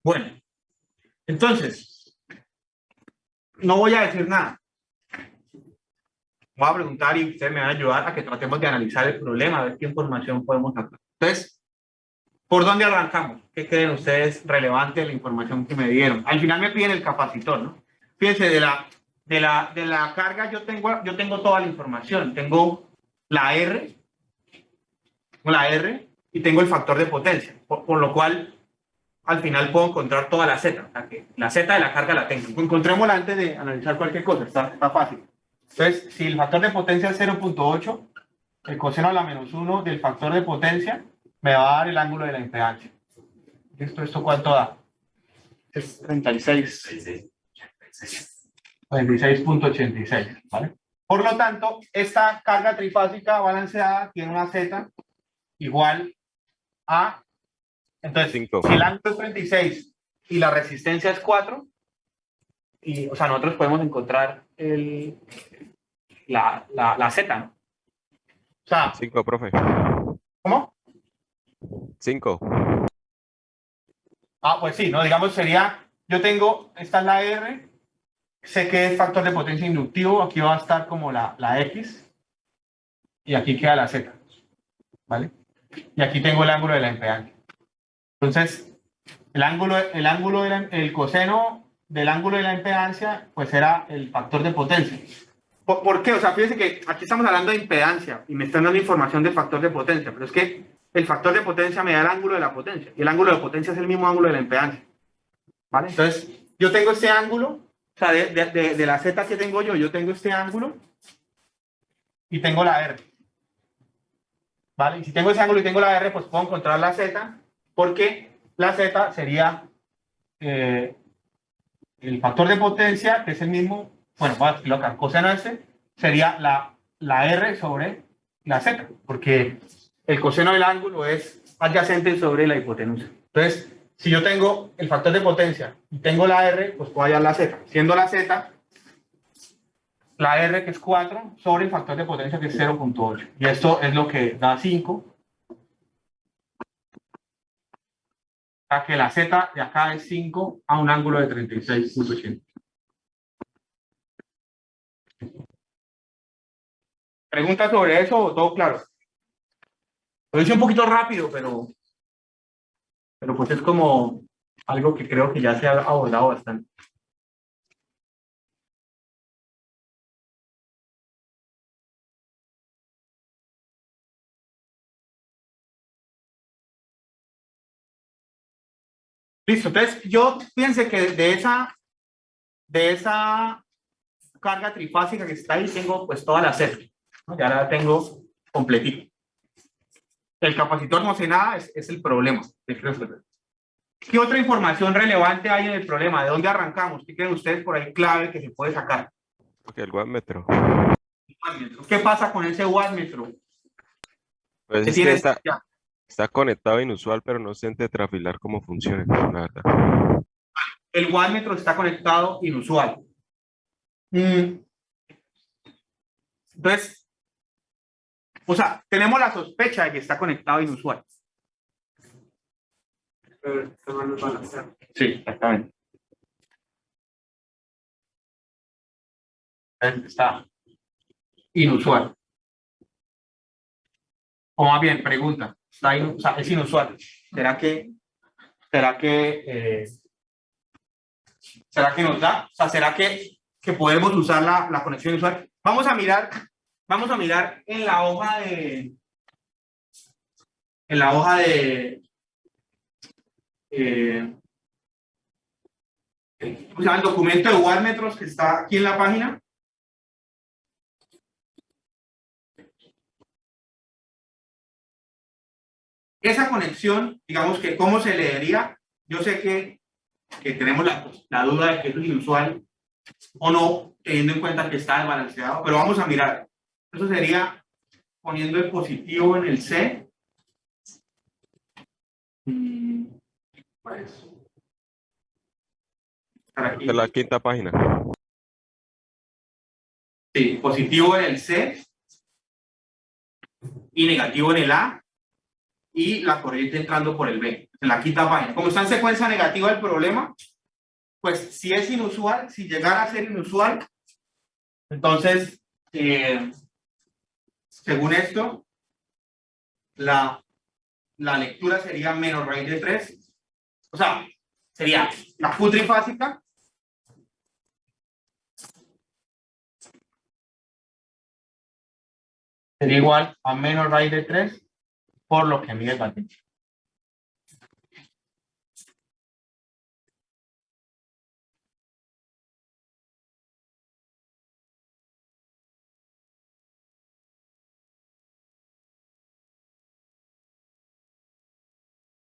Bueno, entonces, no voy a decir nada. Voy a preguntar y ustedes me van a ayudar a que tratemos de analizar el problema, a ver qué información podemos sacar. Entonces, ¿Por dónde arrancamos? ¿Qué creen ustedes relevante de la información que me dieron? Al final me piden el capacitor, ¿no? Fíjense, de la carga yo tengo toda la información. Tengo la R y tengo el factor de potencia, por lo cual al final puedo encontrar toda la Z. O sea, que la Z de la carga la tengo. Encontrémosla antes de analizar cualquier cosa, está fácil. Entonces, si el factor de potencia es 0.8, el coseno a la menos 1 del factor de potencia me va a dar el ángulo de la impedancia. ¿Esto cuánto da? Es 36.86, ¿vale? Por lo tanto, esta carga trifásica balanceada tiene una Z igual a... Entonces, 5. si el ángulo es 36 y la resistencia es 4, o sea, nosotros podemos encontrar la Z, ¿no? O sea, 5, profe. ¿cómo? 5. Ah, pues sí, ¿no? Digamos sería, esta es la R, sé que es factor de potencia inductivo, aquí va a estar como la X, y aquí queda la Z, ¿vale? Y aquí tengo el ángulo de la impedancia. Entonces, el coseno del ángulo de la impedancia, pues era el factor de potencia. ¿Por qué? O sea, fíjense que aquí estamos hablando de impedancia, y me están dando información del factor de potencia, pero es que el factor de potencia me da el ángulo de la potencia, y el ángulo de potencia es el mismo ángulo de la impedancia, ¿vale? Entonces, yo tengo este ángulo, o sea, de la Z que tengo yo tengo este ángulo, y tengo la R, ¿vale? Y si tengo ese ángulo y tengo la R, pues puedo encontrar la Z, porque la Z sería el factor de potencia, que es el mismo, bueno, voy a explicarlo acá, coseno S, sería la R sobre la Z, porque el coseno del ángulo es adyacente sobre la hipotenusa. Entonces, si yo tengo el factor de potencia y tengo la R, pues puedo hallar la Z. Siendo la Z, la R que es 4 sobre el factor de potencia que es 0.8. Y esto es lo que da 5. A que la Z de acá es 5 a un ángulo de 36.80. ¿Preguntas sobre eso o todo claro? Lo hice un poquito rápido, pero pues es como algo que creo que ya se ha abordado bastante. Listo, entonces yo piense que de esa carga trifásica que está ahí tengo pues toda la Z, ¿no? Ya la tengo completita. El capacitor no sé nada, es el problema. ¿Qué otra información relevante hay en el problema? ¿De dónde arrancamos? ¿Qué creen ustedes por ahí clave que se puede sacar? Ok, el wattmetro. ¿Qué pasa con ese wattmetro? Pues ¿Qué es que tiene está conectado inusual, pero no sé en tetrafilar cómo funciona, la verdad. El wattmetro está conectado inusual. Entonces, o sea, tenemos la sospecha de que está conectado inusual. Sí, exactamente. Está inusual. O más bien, pregunta. O sea, es inusual. ¿Será que nos da? O sea, ¿será que podemos usar la conexión inusual? Vamos a mirar en la hoja o sea, el documento de wattmetros que está aquí en la página. Esa conexión, digamos que cómo se leería, yo sé que tenemos la duda de que eso es inusual o no, teniendo en cuenta que está desbalanceado, pero vamos a mirar. Eso sería poniendo el positivo en el C. Pues, De la quinta página. sí, positivo en el C y negativo en el A y la corriente entrando por el B, en la quinta página. Como está en secuencia negativa del problema, pues si es inusual, si llegara a ser inusual, entonces, según esto, la la lectura sería menos raíz de 3. O sea, sería la Q trifásica sería igual a menos raíz de 3 por lo que mide el vatio.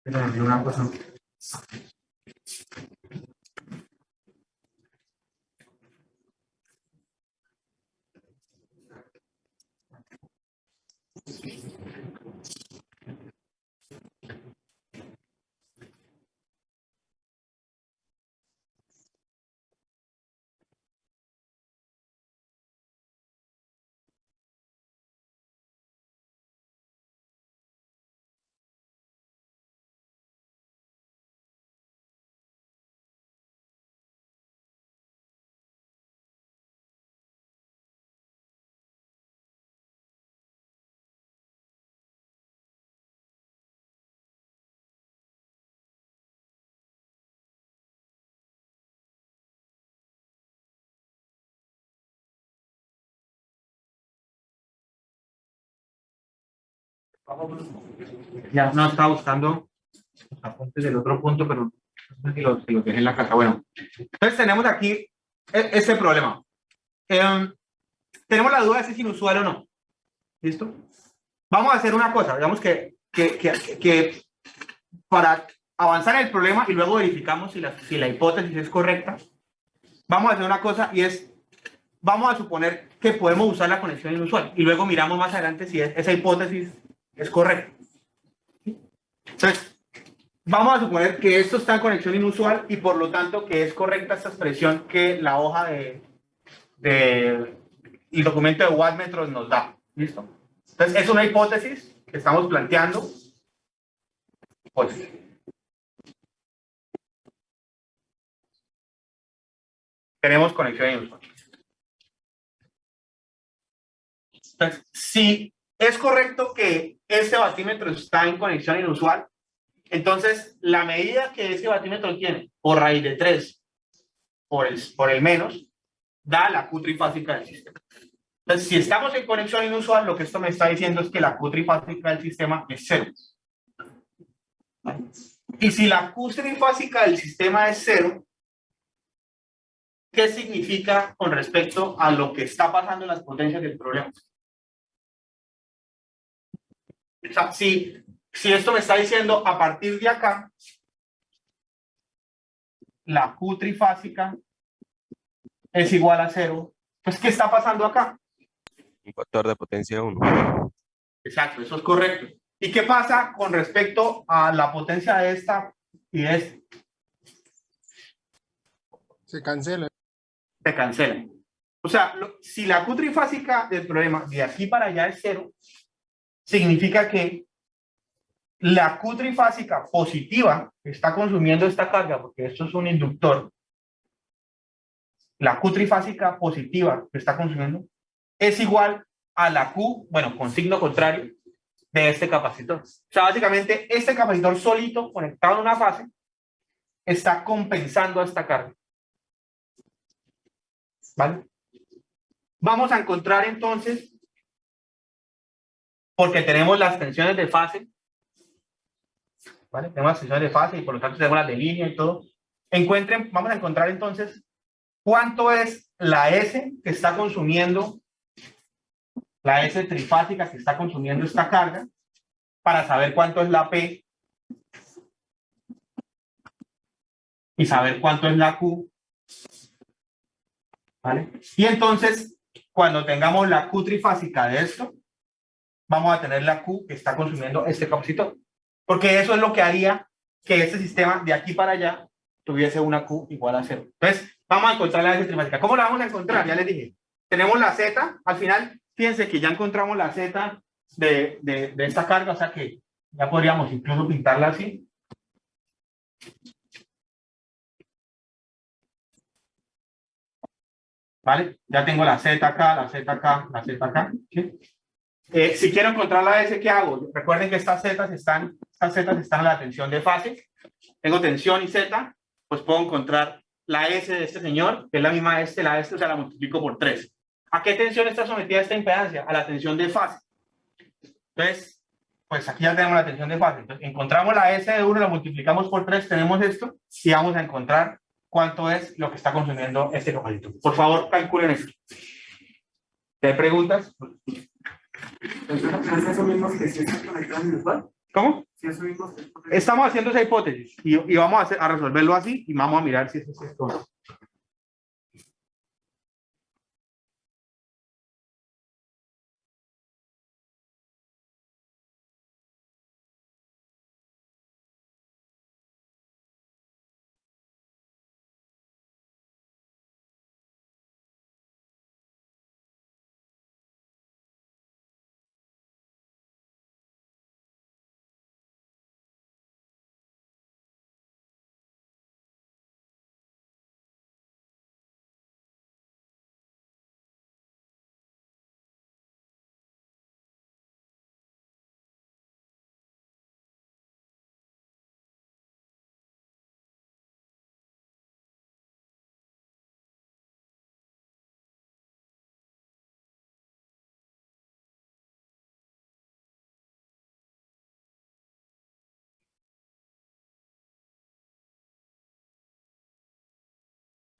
Una cosa. Ya no estaba buscando los apuntes del otro punto, pero no sé si los dejé en la casa. Bueno, entonces tenemos aquí este problema. Tenemos la duda de si es inusual o no. ¿Listo? Vamos a hacer una cosa. Digamos que para avanzar en el problema y luego verificamos si la hipótesis es correcta, vamos a hacer una cosa y es, vamos a suponer que podemos usar la conexión inusual y luego miramos más adelante si esa hipótesis es correcta. Entonces, vamos a suponer que esto está en conexión inusual y por lo tanto que es correcta esta expresión que la hoja de el documento de wattmetros nos da. ¿Listo? Entonces, es una hipótesis que estamos planteando. Hipótesis. Tenemos conexión inusual. Entonces, si es correcto que este batímetro está en conexión inusual, entonces la medida que ese batímetro tiene por raíz de 3 por el menos, da la Q trifásica del sistema. Entonces, si estamos en conexión inusual, lo que esto me está diciendo es que la Q trifásica del sistema es 0. Y si la Q trifásica del sistema es 0, ¿qué significa con respecto a lo que está pasando en las potencias del problema? O sea, si esto me está diciendo a partir de acá, la Q trifásica es igual a 0, pues ¿qué está pasando acá? Un factor de potencia 1. Exacto, eso es correcto. ¿Y qué pasa con respecto a la potencia de esta y de esta? Se cancela. Se cancela. O sea, si la Q trifásica del problema de aquí para allá es 0, significa que la Q trifásica positiva que está consumiendo esta carga, porque esto es un inductor, la Q trifásica positiva que está consumiendo es igual a la Q, bueno, con signo contrario, de este capacitor. O sea, básicamente este capacitor solito conectado en una fase está compensando a esta carga. ¿Vale? Vamos a encontrar entonces, porque tenemos las tensiones de fase, ¿vale? Tenemos las tensiones de fase y por lo tanto tenemos las de línea y todo. Vamos a encontrar entonces cuánto es la S que está consumiendo, la S trifásica que está consumiendo esta carga, para saber cuánto es la P y saber cuánto es la Q. ¿Vale? Y entonces, cuando tengamos la Q trifásica de esto, vamos a tener la Q que está consumiendo este capacitor. Porque eso es lo que haría que este sistema de aquí para allá tuviese una Q igual a 0. Entonces, vamos a encontrar la S trifásica. ¿Cómo la vamos a encontrar? Ya les dije. Tenemos la Z, al final, fíjense que ya encontramos la Z de esta carga, o sea que ya podríamos incluso pintarla así. ¿Vale? Ya tengo la Z acá, la Z acá, la Z acá. ¿Sí? Si quiero encontrar la S, ¿qué hago? Recuerden que estas zetas están en la tensión de fase. Tengo tensión y Z, pues puedo encontrar la S de este señor, que es la misma la S, o sea, la multiplico por 3. ¿A qué tensión está sometida esta impedancia? A la tensión de fase. Entonces, pues aquí ya tenemos la tensión de fase. Entonces, encontramos la S de 1, la multiplicamos por 3, tenemos esto, y vamos a encontrar cuánto es lo que está consumiendo este capacitor. Por favor, calculen esto. ¿Hay preguntas? ¿Es eso mismo que si está conectado en el bar? ¿Cómo? Si eso mismo que Estamos haciendo esa hipótesis y vamos a resolverlo así y vamos a mirar si eso es esto o no.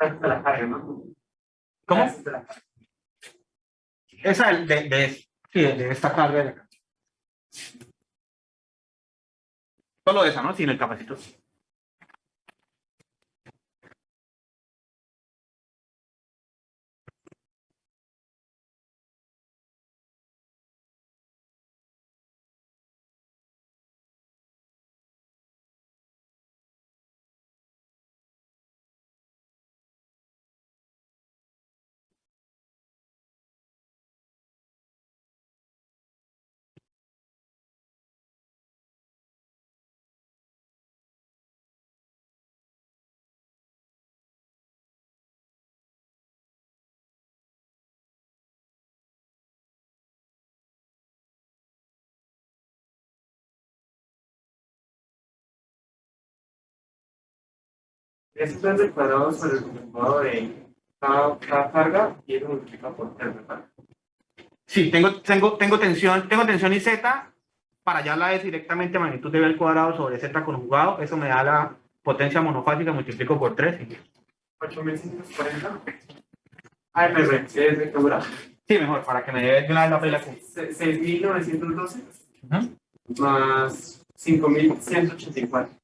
la carga, ¿no? ¿Cómo? De la carga. Esa de esta carga de acá. Solo esa, ¿no? Sin el capacitor. Eso es el cuadrado sobre el resultado de cada carga y eso multiplica por 3, ¿verdad? Sí, tengo tensión y Z, para allá la S directamente magnitud de B al cuadrado sobre Z conjugado, eso me da la potencia monofásica, multiplico por 3. 8.640. Ah, perdón, ¿es de quebra? Sí, mejor, para que me dé de una vez la pela. 6.912 más 5.184.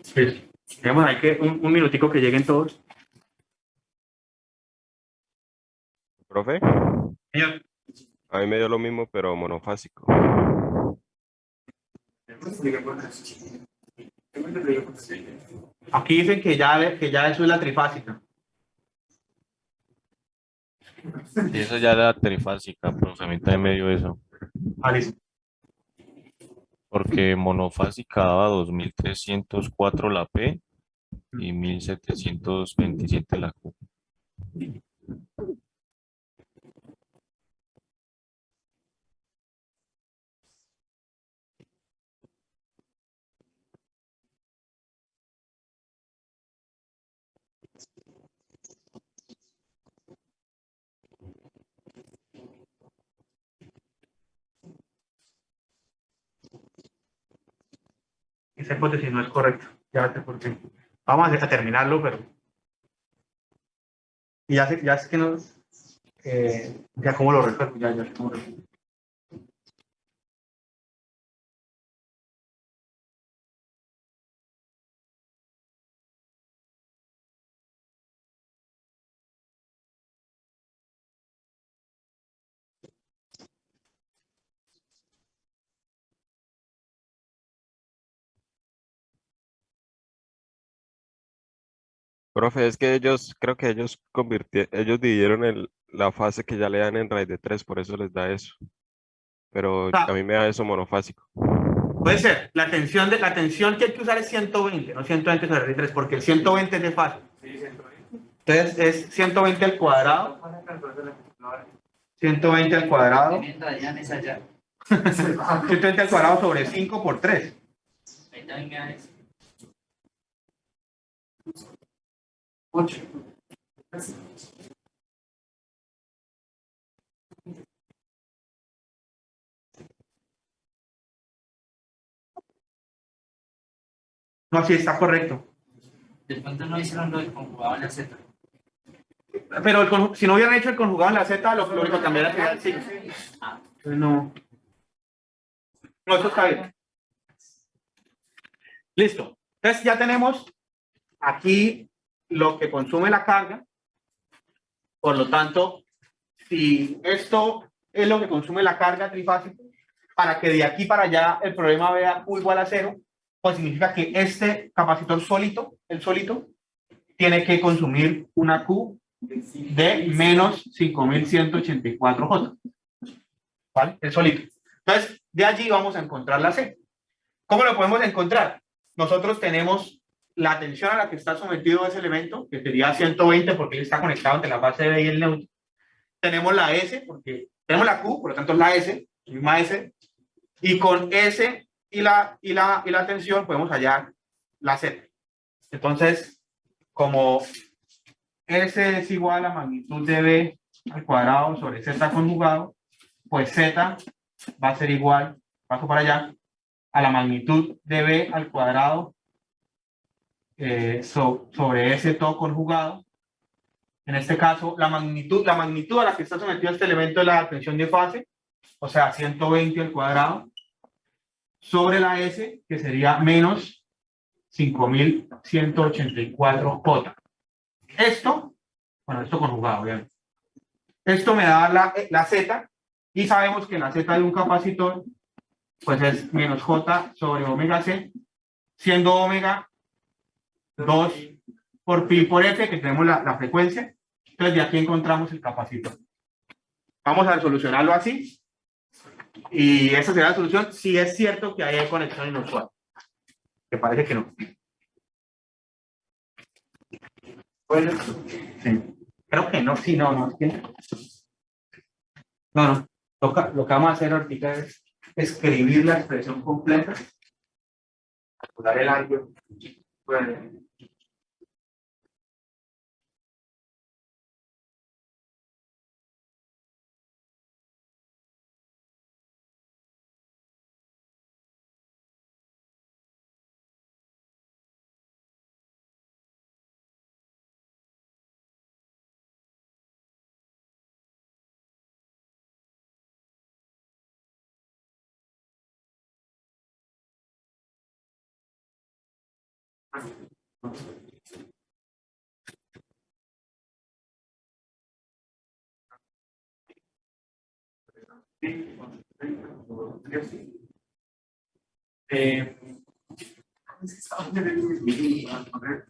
Sí. Digamos, hay que un minutico que lleguen todos. Profe, Señor, a mí me dio lo mismo, pero monofásico. aquí dicen que ya eso es la trifásica. Y eso ya era trifásica, profe, a mí también me dio eso. Ah, listo. Porque monofásica daba 2304 la P y 1727 la Q. Esa hipótesis no es correcta. Ya sé por qué. Vamos a terminarlo, pero. Y ya sé que no. Ya cómo lo resuelvo, ya sé cómo lo resuelvo. Profe, es que creo que ellos dividieron la fase que ya le dan en raíz de 3, por eso les da eso. Pero a mí me da eso monofásico. Puede ser. La tensión que hay que usar es 120, no 120 sobre raíz de 3, porque el 120 es de fase. Sí, 120. Entonces es 120 al cuadrado. 120 al cuadrado. 120 al cuadrado sobre 5 por 3. Ahí también me da eso. 8. No, sí, está correcto. De pronto no hicieron lo del conjugado en la Z. Pero si no hubieran hecho el conjugado en la Z, lo único que cambiaría sería el signo. Entonces no. No, eso está bien. Listo. Entonces ya tenemos aquí lo que consume la carga. Por lo tanto, si esto es lo que consume la carga trifásica, para que de aquí para allá el problema vea Q igual a 0, pues significa que este capacitor solito, el solito, tiene que consumir una Q de menos 5184 J. ¿Vale? El solito. Entonces, de allí vamos a encontrar la C. ¿Cómo lo podemos encontrar? Nosotros tenemos la tensión a la que está sometido ese elemento, que sería 120 porque él está conectado entre la base B y el neutro. Tenemos la S, porque tenemos la Q, por lo tanto es la S, la misma S. Y con S y la tensión podemos hallar la Z. Entonces, como S es igual a magnitud de B al cuadrado sobre Z conjugado, pues Z va a ser igual, paso para allá, a la magnitud de B al cuadrado sobre S todo conjugado. En este caso, la magnitud a la que está sometido este elemento es la tensión de fase, o sea, 120 al cuadrado, sobre la S, que sería menos 5184 J. Esto conjugado, bien. Esto me da la Z, y sabemos que la Z de un capacitor, pues es menos J sobre omega C, siendo omega 2 por pi por F, que tenemos la frecuencia. Entonces, de aquí encontramos el capacitor. Vamos a solucionarlo así. Y esa será la solución si es cierto que hay conexión inusual. Que parece que no. Bueno, sí. Creo que no, sí, no. No. Lo que vamos a hacer ahorita es escribir la expresión completa. Calcular el ángulo. Bueno.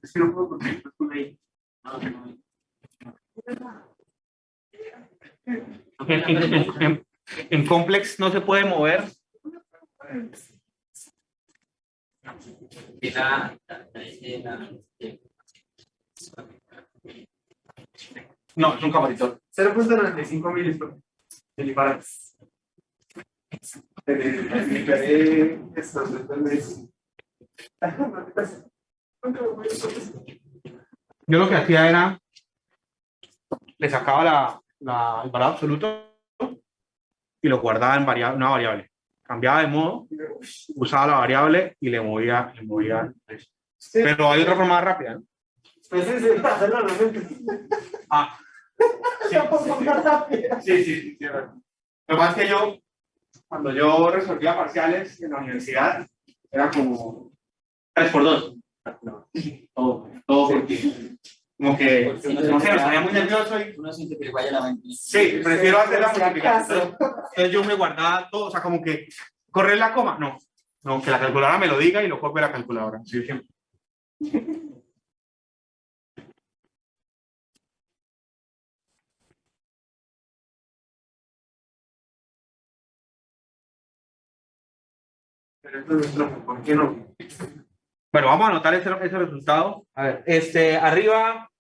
Es que no puedo conseguir ahí. En complex no se puede mover. No, es un capacitor. 0.95 milifarads. Yo lo que hacía era, le sacaba el valor absoluto y lo guardaba en una variable. Cambiaba de modo, usaba la variable y le movía. Pero hay otra forma más rápida, ¿no? Pues sí, hacerlo realmente. Ah, sí. Lo que pasa es que cuando yo resolvía parciales en la universidad, era como 3×2. Todo porque como que no sé, me salía muy nervioso y Uno siente que le vaya la mente. sí, prefiero hacer la multiplicación. Entonces yo me guardaba todo, o sea, como que correr la coma, no, que la calculadora me lo diga y lo copie a la calculadora. Sí, siempre. Pero entonces, ¿por qué no? Bueno, vamos a anotar ese resultado. A ver, arriba,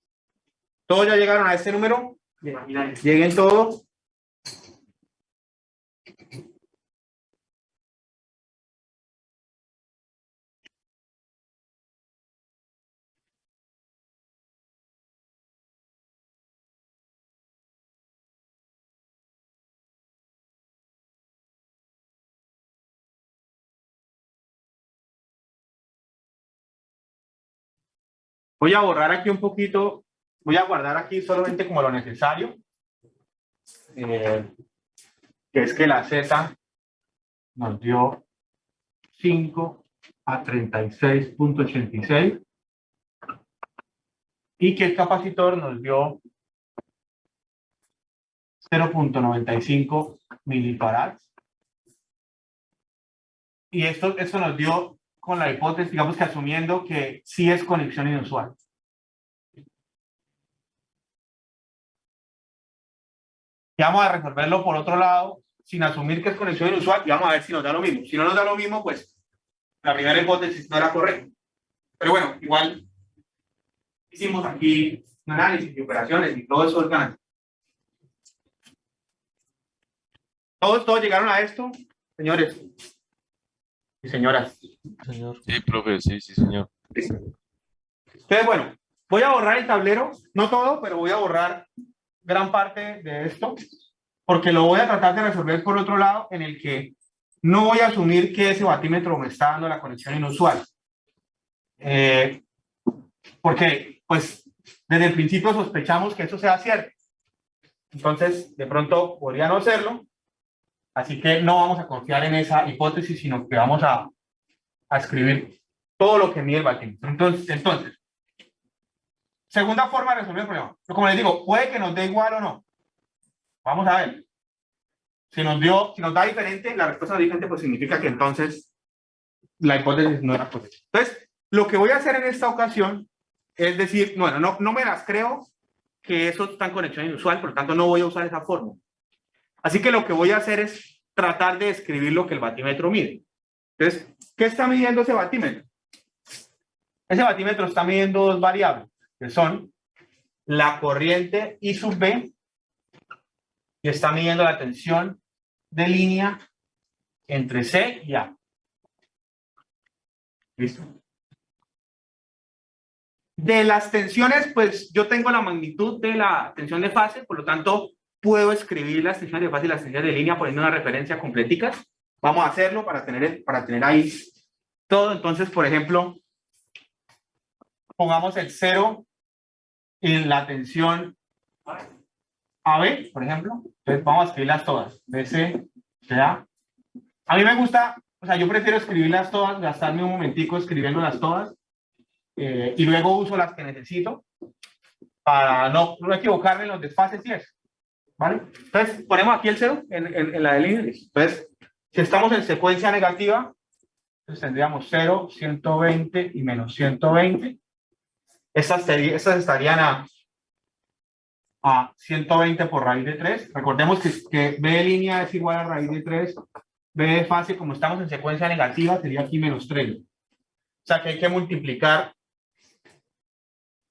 todos ya llegaron a este número. Lleguen todos. Voy a borrar aquí un poquito, voy a guardar aquí solamente como lo necesario, que es que la Z nos dio 5 a 36.86 y que el capacitor nos dio 0.95 milifarads. Y esto nos dio con la hipótesis, digamos que asumiendo que sí es conexión inusual. Y vamos a resolverlo por otro lado, sin asumir que es conexión inusual, y vamos a ver si nos da lo mismo. Si no nos da lo mismo, pues la primera hipótesis no era correcta. Pero bueno, igual hicimos aquí un análisis y operaciones y todo eso es ganancia. ¿Todos llegaron a esto, señores y señoras? Señor. Sí, profe, sí, sí, señor. Entonces, bueno, voy a borrar el tablero, no todo, pero voy a borrar gran parte de esto, porque lo voy a tratar de resolver por otro lado, en el que no voy a asumir que ese batímetro me está dando la conexión inusual. Porque, pues, desde el principio sospechamos que eso sea cierto. Entonces, de pronto podría no serlo, así que no vamos a confiar en esa hipótesis, sino que vamos a escribir todo lo que mide el batímetro. Entonces, segunda forma de resolver el problema. Pero como les digo, puede que nos dé igual o no. Vamos a ver. Si nos da diferente, la respuesta diferente, pues significa que entonces la hipótesis no era correcta. Entonces, lo que voy a hacer en esta ocasión es decir, bueno, no me las creo que eso está en conexión inusual, por lo tanto no voy a usar esa fórmula. Así que lo que voy a hacer es tratar de escribir lo que el batímetro mide. Entonces, ¿qué está midiendo ese batímetro? Ese batímetro está midiendo dos variables, que son la corriente I sub B y está midiendo la tensión de línea entre C y A. ¿Listo? De las tensiones, pues yo tengo la magnitud de la tensión de fase, por lo tanto puedo escribir las tensiones de fase y las tensiones de línea poniendo una referencia completicas. Vamos a hacerlo para tener ahí todo. Entonces, por ejemplo, pongamos el 0 en la tensión AB, por ejemplo. Entonces vamos a escribirlas todas. BC, CA. A mí me gusta, o sea, yo prefiero escribirlas todas, gastarme un momentico escribiéndolas todas. Y luego uso las que necesito para no equivocarme en los desfases y eso, ¿vale? Entonces, ponemos aquí el 0 en la de línea. Entonces, si estamos en secuencia negativa, entonces tendríamos 0, 120 y menos 120. Estas estarían a 120 por raíz de 3. Recordemos que B de línea es igual a raíz de 3. B de fase, como estamos en secuencia negativa, sería aquí menos 3. O sea que hay que multiplicar.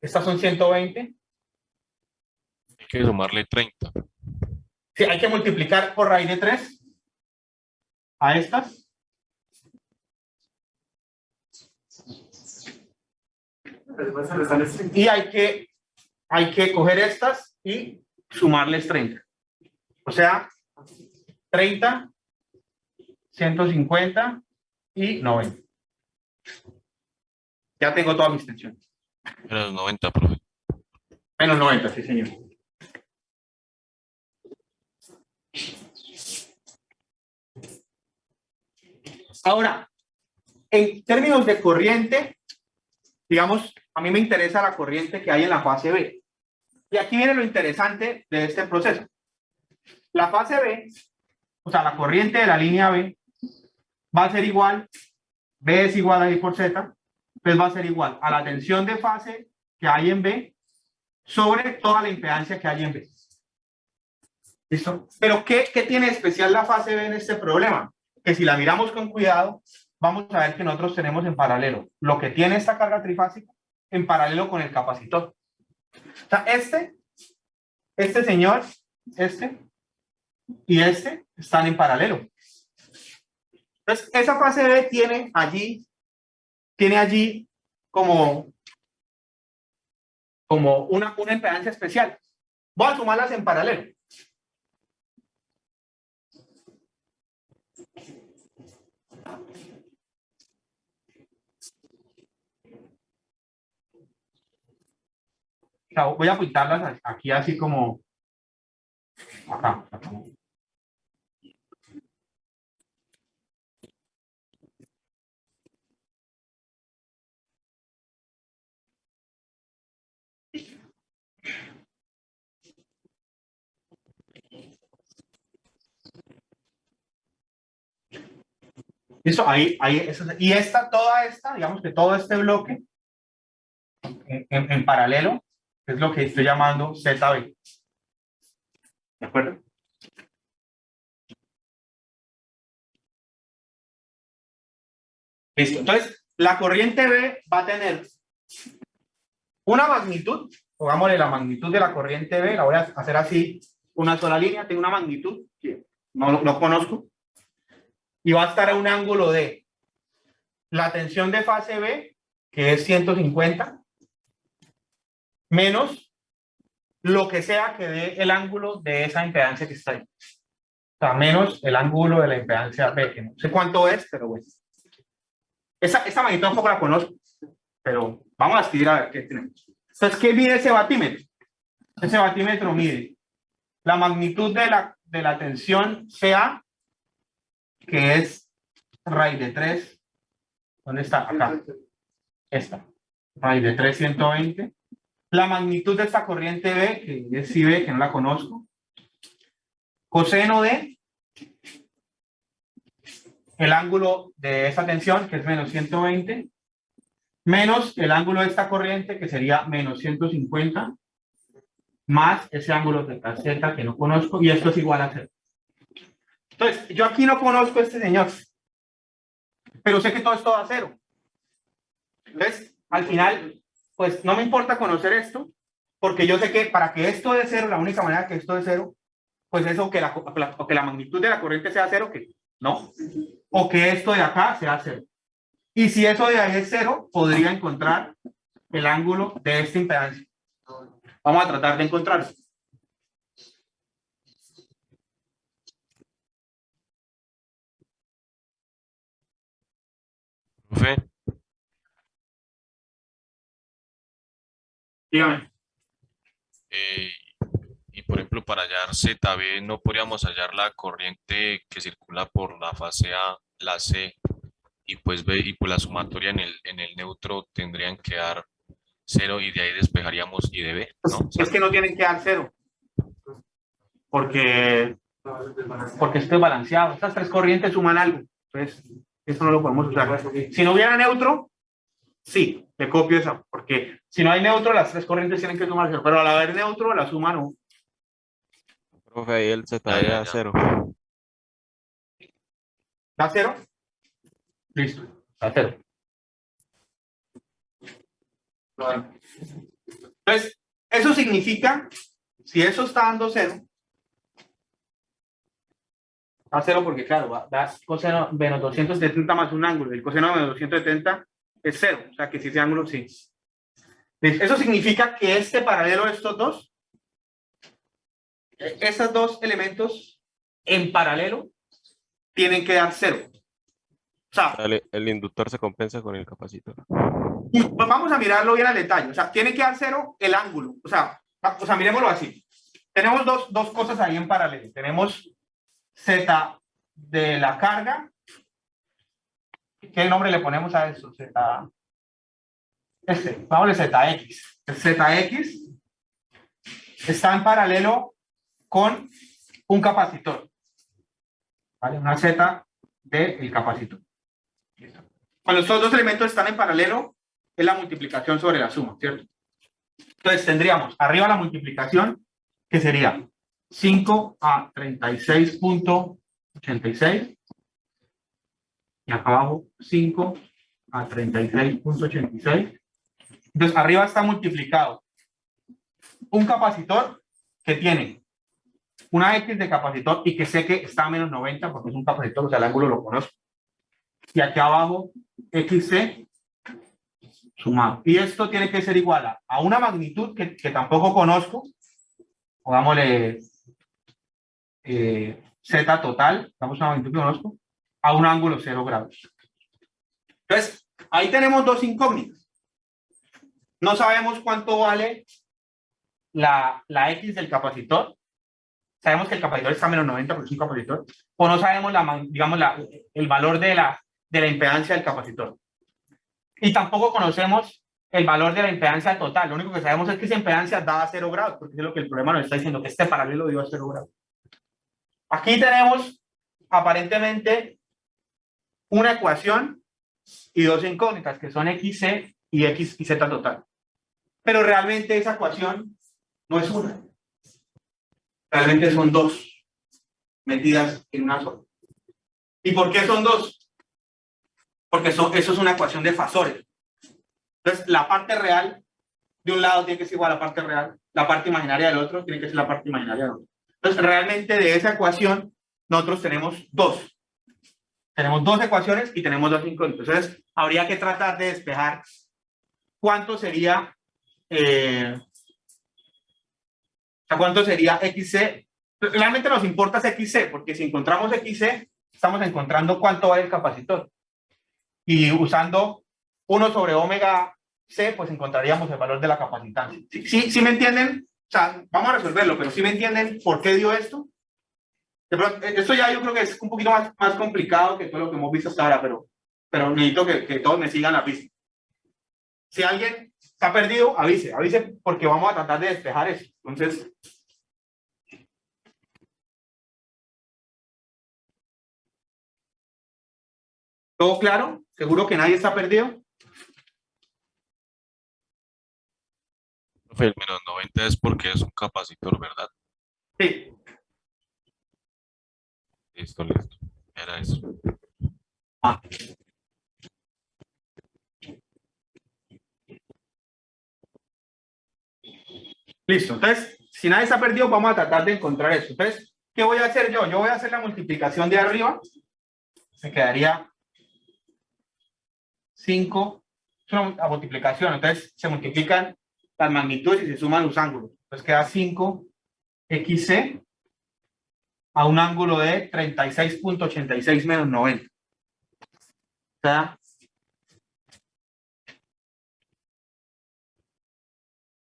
Estas son 120. Hay que sumarle 30. Sí, hay que multiplicar por raíz de 3 a estas. Y hay que coger estas y sumarles 30. O sea, 30, 150 y 90. Ya tengo todas mis tensiones. Menos 90, profe. Menos 90, sí, señor. Ahora, en términos de corriente, digamos, a mí me interesa la corriente que hay en la fase B. Y aquí viene lo interesante de este proceso. La fase B, o sea, la corriente de la línea B, va a ser igual, B es igual a I por Z, pues va a ser igual a la tensión de fase que hay en B sobre toda la impedancia que hay en B. ¿Listo? Pero ¿qué tiene especial la fase B en este problema? Que si la miramos con cuidado, vamos a ver que nosotros tenemos en paralelo lo que tiene esta carga trifásica en paralelo con el capacitor. O sea, este señor, y este están en paralelo. Entonces, esa fase B tiene allí como una impedancia especial. Voy a sumarlas en paralelo. O sea, voy a pintarlas aquí así como acá. Listo, y toda esta, digamos que todo este bloque en paralelo es lo que estoy llamando ZB. ¿De acuerdo? Listo. Entonces, la corriente B va a tener una magnitud, pongámosle la magnitud de la corriente B, la voy a hacer así, una sola línea, tiene una magnitud que no conozco, y va a estar a un ángulo de la tensión de fase B, que es 150, menos lo que sea que dé el ángulo de esa impedancia que está ahí. O sea, menos el ángulo de la impedancia B, que no sé cuánto es, pero bueno. Esa magnitud tampoco la conozco, pero vamos a escribir a ver qué tenemos. Entonces, ¿qué mide ese batímetro? Ese batímetro mide la magnitud de la tensión CA, que es raíz de 3. ¿Dónde está? Acá. Esta. Raíz de 3, 120. La magnitud de esta corriente B, que es CB, que no la conozco. Coseno de el ángulo de esa tensión, que es menos 120, menos el ángulo de esta corriente, que sería menos 150, más ese ángulo de Z que no conozco, y esto es igual a 0. Entonces, yo aquí no conozco a este señor, pero sé que todo esto va a 0. Entonces, al final, pues no me importa conocer esto, porque yo sé que para que esto dé 0, la única manera que esto dé 0, pues es o que la magnitud de la corriente sea 0, que no, o que esto de acá sea 0. Y si eso de ahí es 0, podría encontrar el ángulo de esta impedancia. Vamos a tratar de encontrarlo. Profe, Dígame. y por ejemplo, para hallar ZB, ¿no podríamos hallar la corriente que circula por la fase A, la C, y pues B, y pues la sumatoria en el neutro tendrían que dar 0 y de ahí despejaríamos I de B, ¿no? O sea, Es que no tienen que dar 0. Porque esto es balanceado. Estas tres corrientes suman algo. Entonces, eso no lo podemos usar. Si no hubiera neutro, sí, le copio esa. Porque si no hay neutro, las tres corrientes tienen que sumar 0. Pero al haber neutro, la suma no. Profe, ahí el ZB ya, da ya. 0. ¿Da 0? Listo. Da 0. Entonces, eso significa, si eso está dando 0, da 0 porque, claro, da coseno menos 270 más un ángulo. El coseno de menos 270 es 0. O sea, que si ese ángulo sí. Eso significa que este paralelo de estos dos, esos dos elementos en paralelo, tienen que dar 0. O sea, El inductor se compensa con el capacitor. pues vamos a mirarlo bien al detalle. O sea, tiene que dar 0 el ángulo. O sea, miremoslo así. Tenemos dos cosas ahí en paralelo. Tenemos Z de la carga. ¿Qué nombre le ponemos a eso? Z. Vámonos ZX. El ZX está en paralelo con un capacitor. ¿Vale? Una Z del capacitor. Cuando estos dos elementos están en paralelo, es la multiplicación sobre la suma, ¿cierto? Entonces tendríamos arriba la multiplicación, que sería 5 a 36.86, y acá abajo 5 a 36.86. Entonces arriba está multiplicado un capacitor que tiene una X de capacitor y que sé que está a menos 90 porque es un capacitor, o sea, el ángulo lo conozco. Y aquí abajo XC sumado. Y esto tiene que ser igual a una magnitud que tampoco conozco, pongámosle Z total, damos una magnitud que conozco, a un ángulo 0 grados. Entonces, ahí tenemos dos incógnitas. No sabemos cuánto vale la X del capacitor. Sabemos que el capacitor está a menos 90 porque es un capacitor. O no sabemos, digamos, el valor de la impedancia del capacitor. Y tampoco conocemos el valor de la impedancia total. Lo único que sabemos es que esa impedancia da a 0 grados, porque es lo que el problema nos está diciendo, que este paralelo dio a 0 grados. Aquí tenemos aparentemente una ecuación y dos incógnitas, que son XC y X y Z total. Pero realmente esa ecuación no es una. Realmente son dos metidas en una sola. ¿Y por qué son dos? Porque eso es una ecuación de fasores. Entonces, la parte real de un lado tiene que ser igual a la parte real, la parte imaginaria del otro tiene que ser la parte imaginaria del otro. Entonces, realmente de esa ecuación, nosotros tenemos dos. Tenemos dos ecuaciones y tenemos dos incógnitas. Entonces, habría que tratar de despejar cuánto sería, cuánto sería XC. Realmente nos importa es XC, porque si encontramos XC, estamos encontrando cuánto vale el capacitor. Y usando 1 sobre omega C, pues encontraríamos el valor de la capacitancia. ¿Sí me entienden? O sea, vamos a resolverlo, pero ¿sí me entienden por qué dio esto? De pronto, esto ya yo creo que es un poquito más complicado que todo lo que hemos visto hasta ahora, pero necesito que todos me sigan la pista. Si alguien está perdido, avise porque vamos a tratar de despejar eso. Entonces, ¿todo claro? ¿Seguro que nadie está perdido? Profe, el menos 90 es porque es un capacitor, ¿verdad? Sí. Listo, listo. Era eso. Ah. Listo. Entonces, si nadie está perdido, vamos a tratar de encontrar eso. Entonces, ¿qué voy a hacer yo? Yo voy a hacer la multiplicación de arriba. Se quedaría 5. Es una multiplicación. Entonces, se multiplican las magnitudes y se suman los ángulos. Entonces, queda 5XC a un ángulo de 36.86 menos 90. O sea,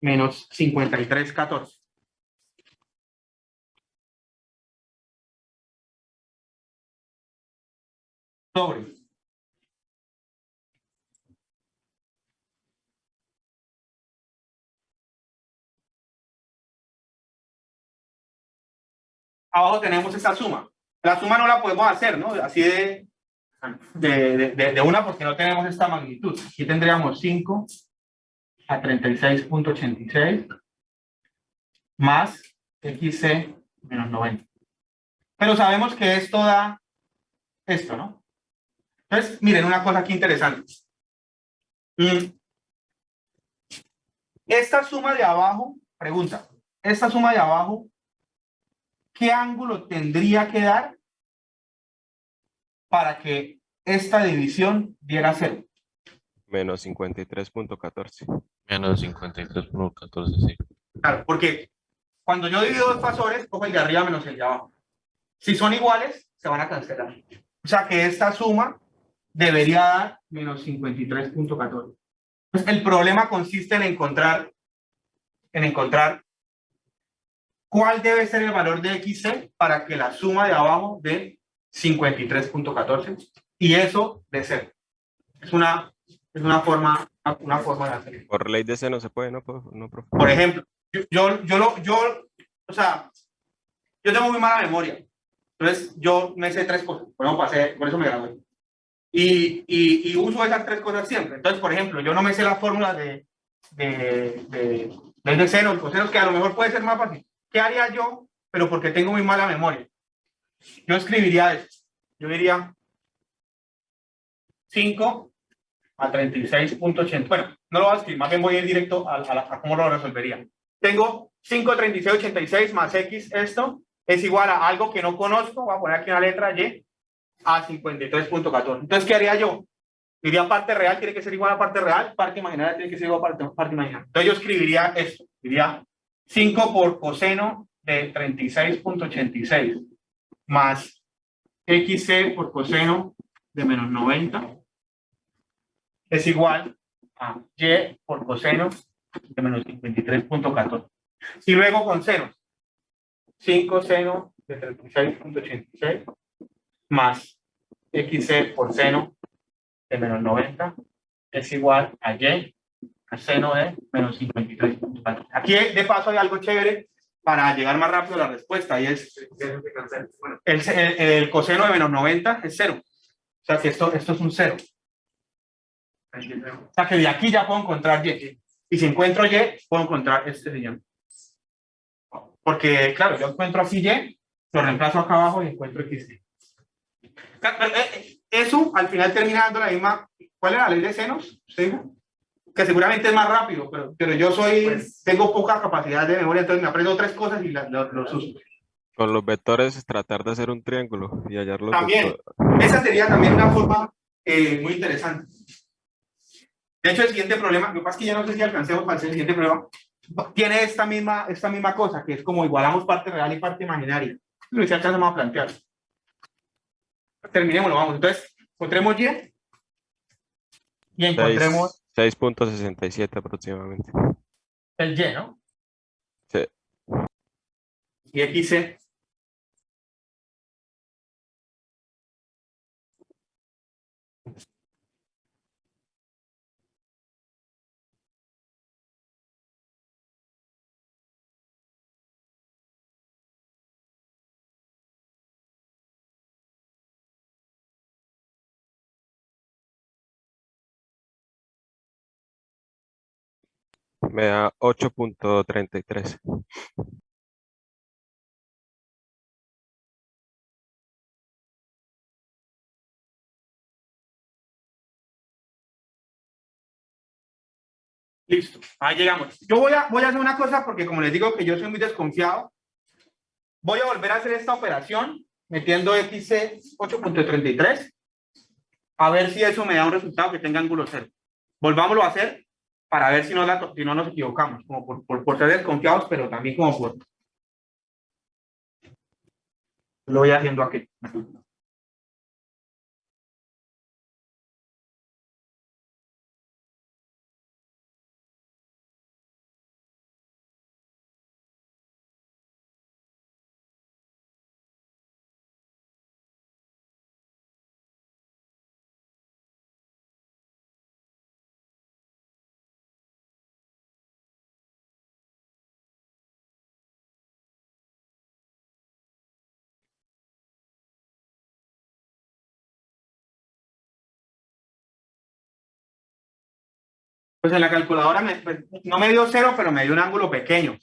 menos 53.14. Sobre. Abajo tenemos esa suma. La suma no la podemos hacer, ¿no? Así de una porque no tenemos esta magnitud. Aquí tendríamos 5 a 36.86 más XC menos 90. Pero sabemos que esto da esto, ¿no? Entonces, miren una cosa aquí interesante. Esta suma de abajo, pregunta, esta suma de abajo, ¿qué ángulo tendría que dar para que esta división diera 0? Menos 53.14. Menos 53.14, sí. Claro, porque cuando yo divido dos fasores, cojo el de arriba menos el de abajo. Si son iguales, se van a cancelar. O sea que esta suma debería dar menos 53.14. Pues el problema consiste en encontrar cuál debe ser el valor de XC para que la suma de abajo dé 53.14 y eso de 0. Es una forma de hacer. Por ley de C no se puede, ¿no, profe? Por ejemplo, yo tengo muy mala memoria. Entonces, yo me sé 3 cosas. Por eso me gradué. Y uso esas 3 cosas siempre. Entonces, por ejemplo, yo no me sé la fórmula de ley de seno, cosenos, que a lo mejor puede ser más fácil. ¿Qué haría yo? Pero porque tengo muy mala memoria. Yo escribiría esto. Yo diría 5 a 36.80. Bueno, no lo voy a escribir, más bien voy a ir directo a cómo lo resolvería. Tengo 5,3686 más X, esto es igual a algo que no conozco, voy a poner aquí una letra Y, a 53.14. Entonces, ¿qué haría yo? Diría parte real tiene que ser igual a parte real, parte imaginaria tiene que ser igual a parte imaginaria. Entonces, yo escribiría esto, diría 5 por coseno de 36.86 más XC por coseno de menos 90 es igual a Y por coseno de menos 53.14. Y luego con senos. 5 seno de 36.86 más xc por seno de menos 90 es igual a y a seno de menos 53. Aquí de paso hay algo chévere para llegar más rápido a la respuesta y es el coseno de menos 90 es 0. O sea que esto es un 0. O sea que de aquí ya puedo encontrar y. Y si encuentro y, puedo encontrar este sillón. Porque, claro, yo encuentro así y, lo reemplazo acá abajo y encuentro xy. Eso al final termina dando la misma. ¿Cuál es la ley de senos? ¿Usted dijo? Que seguramente es más rápido, pero yo tengo poca capacidad de memoria, entonces me aprendo 3 cosas y los uso. Con los vectores es tratar de hacer un triángulo y hallar los También, vectores. esa sería también una forma muy interesante. De hecho, el siguiente problema, lo que pasa es que ya no sé si alcancemos para hacer el siguiente problema, tiene esta misma cosa, que es como igualamos parte real y parte imaginaria. Lo que alcanzamos a plantear. Terminémoslo, vamos. Entonces, encontremos y encontremos 6.67 aproximadamente. el y, ¿no? Sí. Y xc. Me da 8.33. Listo, ahí llegamos. Yo voy a hacer una cosa porque como les digo que yo soy muy desconfiado, voy a volver a hacer esta operación metiendo xc 8.33 a ver si eso me da un resultado que tenga ángulo cero. Volvámoslo a hacer para ver si no nos equivocamos, como por ser desconfiados, pero también como por... Lo voy haciendo aquí. Pues en la calculadora no me dio cero, pero me dio un ángulo pequeño.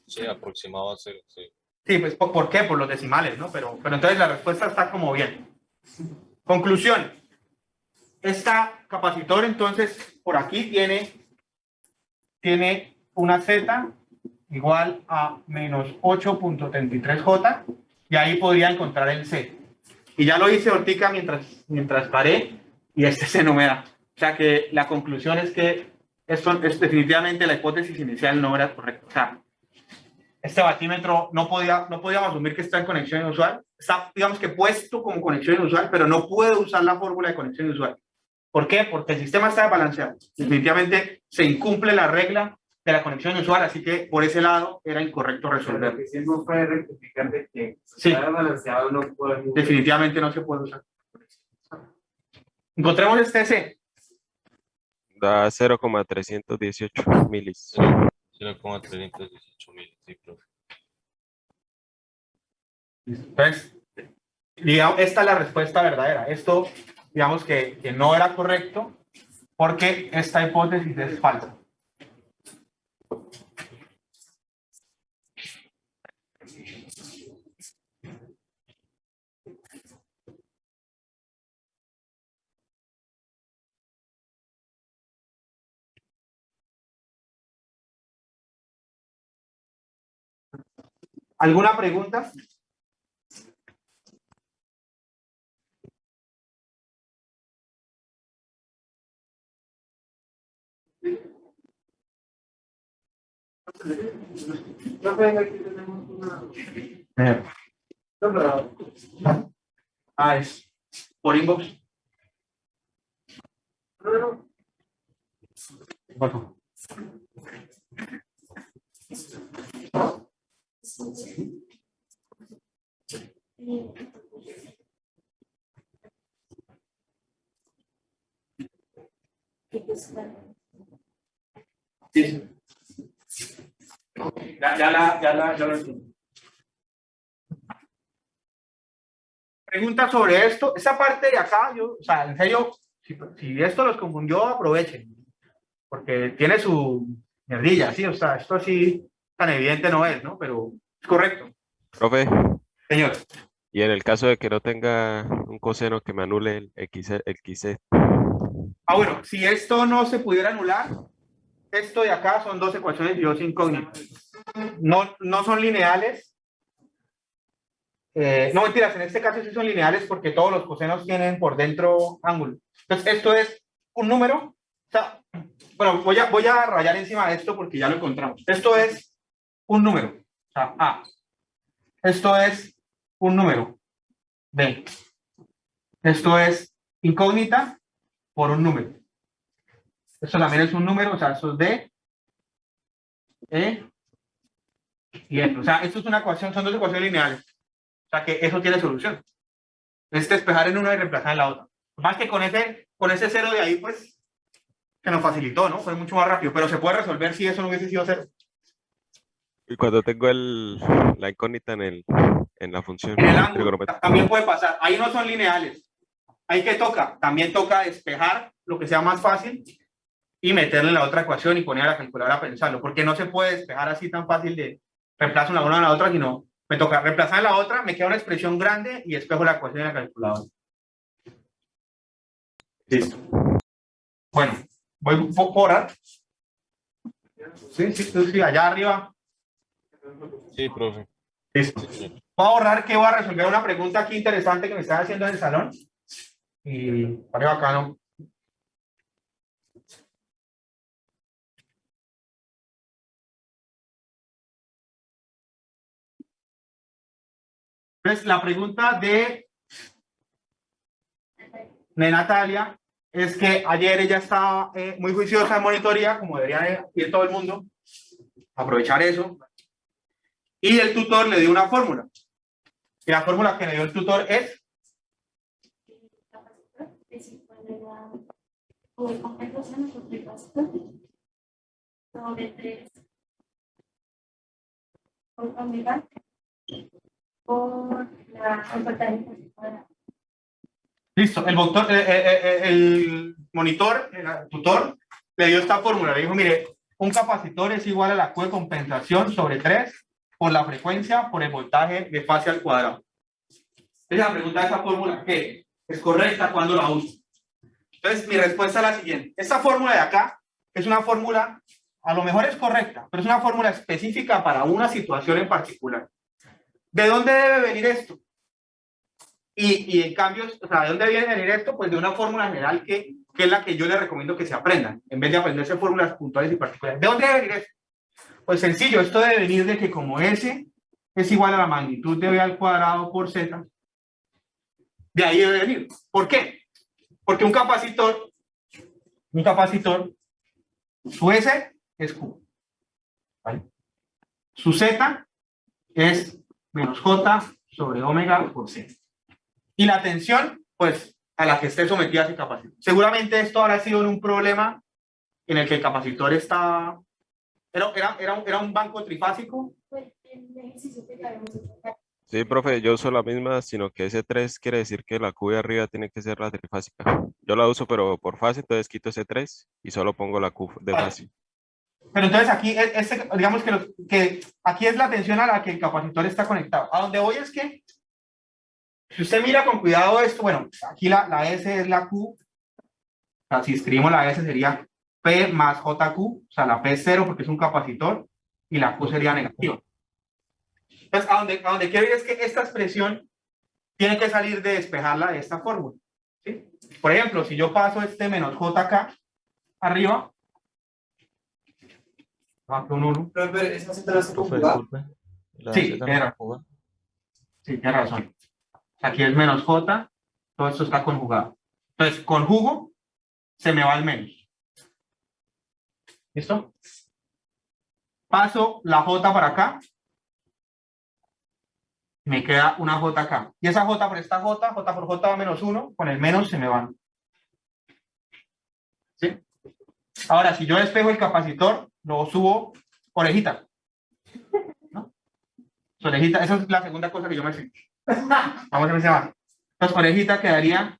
Sí, aproximado a 0, sí. Sí, pues ¿por qué? Por los decimales, ¿no? Pero entonces la respuesta está como bien. Conclusión. Esta capacitor, entonces, por aquí tiene una Z igual a menos 8.33J y ahí podría encontrar el C. Y ya lo hice ahorita mientras paré y este C no me da. O sea que la conclusión es que esto es definitivamente la hipótesis inicial no era correcta. O sea, este batímetro no podíamos asumir que está en conexión inusual. Está, digamos que puesto como conexión inusual, pero no puede usar la fórmula de conexión inusual. ¿Por qué? Porque el sistema está desbalanceado. Definitivamente se incumple la regla de la conexión inusual, así que por ese lado era incorrecto resolver. Lo que hicimos fue rectificar de que Sí. está desbalanceado, no podemos... Definitivamente no se puede usar. Encontremos este C. Da 0,318 milis. 0,318.000, sí, profe. Entonces, digamos, esta es la respuesta verdadera. Esto, digamos que no era correcto porque esta hipótesis es falsa. ¿Alguna pregunta? Profe, aquí tenemos una... Eh, No, pero... es por inbox. No. Por favor. Sí. Ya lo entiendo. Pregunta sobre esto. Esta parte de acá, o sea, en serio, si esto los confundió, aprovechen. Porque tiene su mierdilla, sí, o sea, esto sí tan evidente no es, ¿no? Pero es correcto. Profe, Señor. y en el caso de que no tenga un coseno que me anule el XC. Bueno, si esto no se pudiera anular, esto de acá son dos ecuaciones y dos incógnitas. No son lineales. No, mentiras, en este caso sí son lineales porque todos los cosenos tienen por dentro ángulo. Entonces, esto es un número. O sea, bueno, voy a rayar encima de esto porque ya lo encontramos. Esto es un número. O sea, A. Esto es un número. B. Esto es incógnita por un número. Esto también es un número, o sea, esto es D, E y F. O sea, esto es una ecuación, son dos ecuaciones lineales. O sea, que eso tiene solución. Es despejar en una y reemplazar en la otra. Más que con ese cero de ahí, pues, que nos facilitó, ¿no? Fue mucho más rápido, pero se puede resolver si eso no hubiese sido cero. Y cuando tengo la incógnita en la función En el ángulo, trigonométrica. también puede pasar. Ahí no son lineales. Ahí que toca, también toca despejar lo que sea más fácil y meterle la otra ecuación y poner a la calculadora a pensarlo, porque no se puede despejar así tan fácil de reemplazo una en la otra, sino me toca reemplazar en la otra, me queda una expresión grande y despejo la ecuación en la calculadora. Listo. Bueno, voy por orar. Sí, allá arriba. Sí, profe. Listo. Voy a ahorrar que voy a resolver una pregunta aquí interesante que me están haciendo en el salón. Y parece bacano. Entonces, la pregunta de Natalia es que ayer ella estaba muy juiciosa en monitoría, como debería ir todo el mundo, aprovechar eso. Y el tutor le dio una fórmula. Y la fórmula que le dio el tutor es sobre 3 por omega por la voltaje cuadrado. listo. El monitor, el tutor, le dio esta fórmula. Le dijo, mire, un capacitor es igual a la Q de compensación sobre 3 por la frecuencia por el voltaje de fase al cuadrado. Entonces la pregunta de esa fórmula, ¿qué? ¿Es correcta? ¿Cuándo la uso? Entonces mi respuesta es la siguiente. Esta fórmula de acá es una fórmula, a lo mejor es correcta, pero es una fórmula específica para una situación en particular. ¿De dónde debe venir esto? Y en cambio, o sea, ¿de dónde viene venir esto? Pues de una fórmula general que es la que yo les recomiendo que se aprendan, en vez de aprenderse fórmulas puntuales y particulares. ¿De dónde debe venir esto? Pues sencillo, esto debe venir de que como S es igual a la magnitud de B al cuadrado por Z, de ahí debe venir. ¿Por qué? Porque un capacitor, su S es Q, ¿vale? Su Z es menos J sobre omega por C. Y la tensión, pues, a la que esté sometida ese capacitor. Seguramente esto habrá sido en un problema en el que el capacitor está... ¿Era un banco trifásico? Pues el ejercicio que habíamos hecho. Sí, profe, yo uso la misma, sino que ese 3 quiere decir que la Q de arriba tiene que ser la trifásica. Yo la uso, pero por fase, entonces quito ese 3 y solo pongo la Q de fase. Pero entonces aquí, digamos que aquí es la tensión a la que el capacitor está conectado. A donde voy es que, si usted mira con cuidado esto, bueno, aquí la S es la Q. O sea, si escribimos la S sería P más JQ, o sea, la P es 0 porque es un capacitor y la Q sería negativa. Entonces, a donde quiero ir es que esta expresión tiene que salir de despejarla de esta fórmula, ¿sí? Por ejemplo, si yo paso este menos JK arriba, un 1. Pero esa se te hace conjugar. Sí, tiene razón. Aquí es menos J, todo esto está conjugado. Entonces, conjugo, se me va el menos. ¿Listo? Paso la J para acá Me queda una J acá. Y esa J por esta J, J por J va menos 1, con el menos se me van. ¿Sí? Ahora, si yo despejo el capacitor, lo subo orejita. ¿No? Orejita, esa es la segunda cosa que yo me sé. Vamos a ver si va. Entonces, orejita quedaría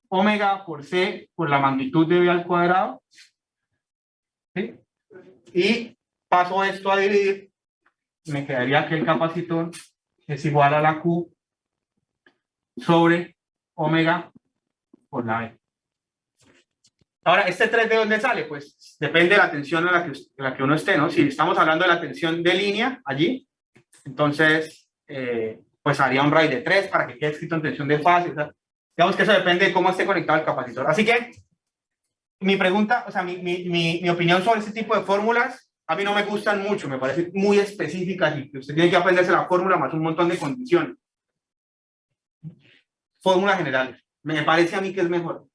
omega por C por la magnitud de V al cuadrado. ¿Sí? Y paso esto a dividir. Me quedaría que el capacitor es igual a la Q sobre omega por la V. Ahora, ¿este 3 de dónde sale? Pues depende de la tensión en la que uno esté, ¿no? Si estamos hablando de la tensión de línea, allí, entonces, pues haría un RAI de 3 para que quede escrito en tensión de fase. O sea, digamos que eso depende de cómo esté conectado el capacitor. Así que, mi pregunta, o sea, mi opinión sobre este tipo de fórmulas, a mí no me gustan mucho, me parecen muy específicas y que usted tiene que aprenderse la fórmula más un montón de condiciones. Fórmula general, me parece a mí que es mejor.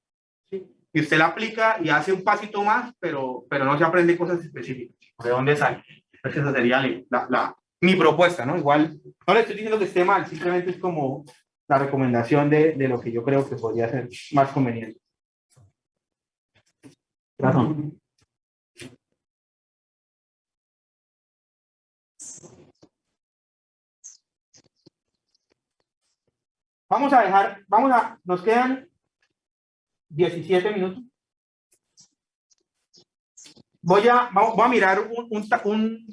¿Sí? Y usted la aplica y hace un pasito más, pero no se aprende cosas específicas. ¿De dónde sale? Entonces esa sería mi propuesta, ¿no? Igual, no le estoy diciendo que esté mal, simplemente es como la recomendación de lo que yo creo que podría ser más conveniente. Razón. Nos quedan 17 minutos. Voy a mirar un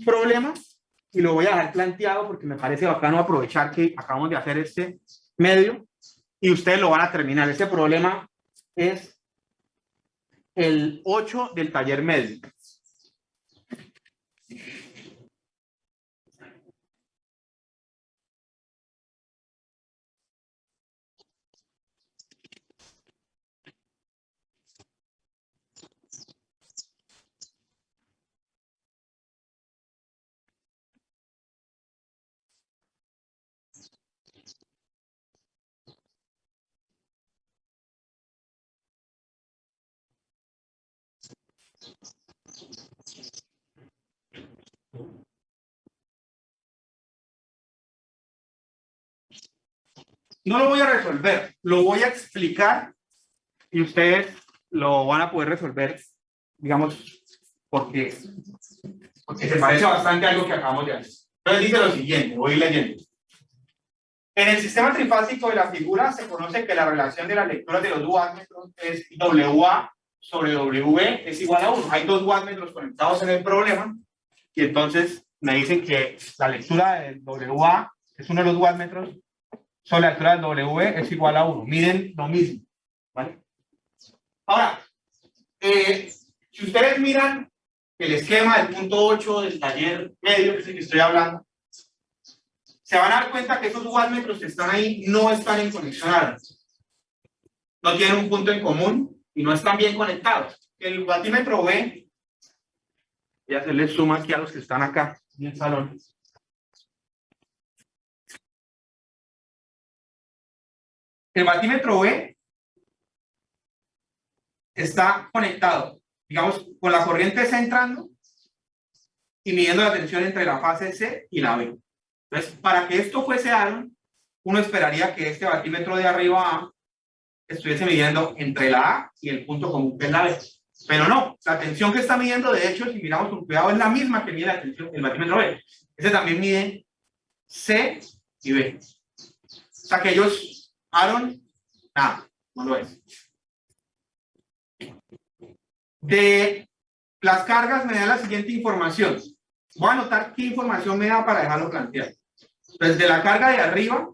problema y lo voy a dejar planteado porque me parece bacano aprovechar que acabamos de hacer este medio y ustedes lo van a terminar. Este problema es el 8 del taller medio. No lo voy a resolver, lo voy a explicar y ustedes lo van a poder resolver, digamos, porque se parece bastante a algo que acabamos de hacer. Entonces dice lo siguiente, voy leyendo. En el sistema trifásico de la figura se conoce que la relación de las lecturas de los wattmetros es WA sobre W es igual a 1. Hay dos wattmetros conectados en el problema y entonces me dicen que la lectura del WA, que es uno de los wattmetros, sobre la altura del W es igual a 1. Miren lo mismo. ¿Vale? Ahora, si ustedes miran el esquema del punto 8 del taller medio, que es el que estoy hablando, se van a dar cuenta que esos wattmetros que están ahí no están en conexión a no tienen un punto en común y no están bien conectados. El watímetro B, voy a hacerle zoom aquí a los que están acá en el salón. El watímetro B está conectado, digamos, con la corriente C entrando y midiendo la tensión entre la fase C y la B. Entonces, para que esto fuese algo, uno esperaría que este watímetro de arriba A estuviese midiendo entre la A y el punto común que es la B. Pero no, la tensión que está midiendo, de hecho, si miramos con cuidado, es la misma que mide la tensión el watímetro B. Ese también mide C y B. O sea que ellos, Aaron, nada, no lo es. De las cargas me da la siguiente información. Voy a anotar qué información me da para dejarlo planteado. Entonces, de la carga de arriba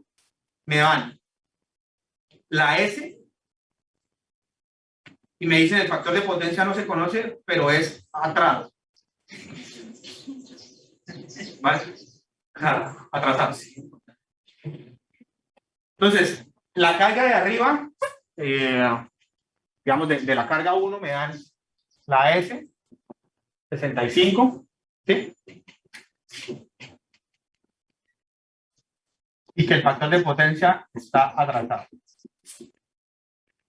me dan la S y me dicen el factor de potencia no se conoce, pero es atrás. ¿Vale? Atrasado. Entonces, la carga de arriba, digamos, de la carga 1 me dan la S, 65, ¿sí? Y que el factor de potencia está atrasado.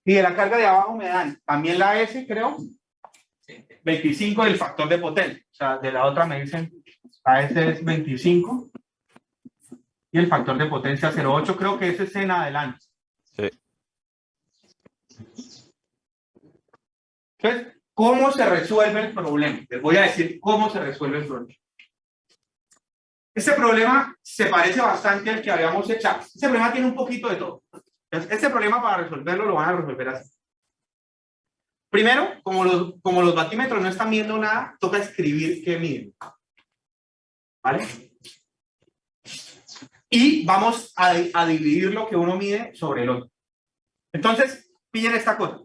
Y de la carga de abajo me dan también la S, creo, 25 del factor de potencia. O sea, de la otra me dicen la S es 25 y el factor de potencia 0,8. Creo que ese es en adelante. Sí. Entonces, ¿cómo se resuelve el problema? Les voy a decir cómo se resuelve el problema. Este problema se parece bastante al que habíamos hecho. Este problema tiene un poquito de todo. Entonces, este problema para resolverlo lo van a resolver así. Primero, como los batímetros no están viendo nada, toca escribir qué miden. ¿Vale? Y vamos a dividir lo que uno mide sobre el otro. Entonces, pillen esta cosa.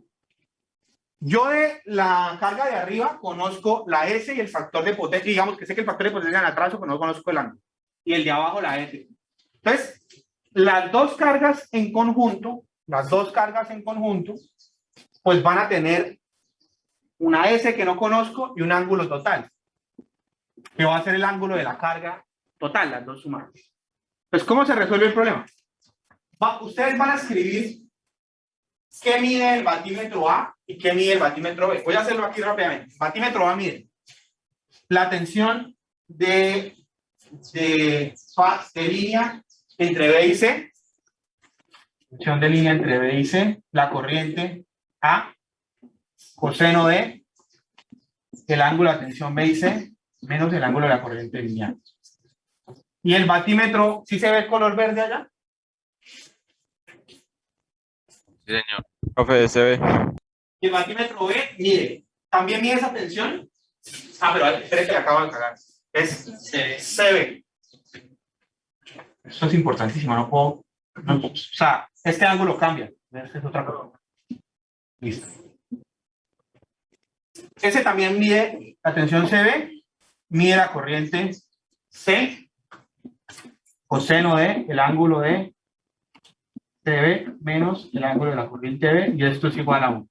Yo de la carga de arriba conozco la S y el factor de potencia. Digamos que sé que el factor de potencia es el atraso, pero no conozco el ángulo. Y el de abajo la S. Entonces, las dos cargas en conjunto, pues van a tener una S que no conozco y un ángulo total, que va a ser el ángulo de la carga total, las dos sumadas. Pues, ¿cómo se resuelve el problema? Ustedes van a escribir qué mide el batímetro A y qué mide el batímetro B. Voy a hacerlo aquí rápidamente. Batímetro A mide la tensión de línea entre B y C, tensión de línea entre B y C, la corriente A, coseno de el ángulo de la tensión B y C, menos el ángulo de la corriente lineal. Y el batímetro, ¿sí se ve el color verde allá? Sí, señor. Profe, se ve. Y el batímetro B mide, ¿también mide esa tensión? Ah, pero espere que acabo de cagar. Es CB. Eso es importantísimo, no puedo... o sea, este ángulo cambia. Este es otra cosa. Listo. Ese también mide la tensión CB, mide la corriente C, coseno de el ángulo de CB menos el ángulo de la corriente B, y esto es igual a 1.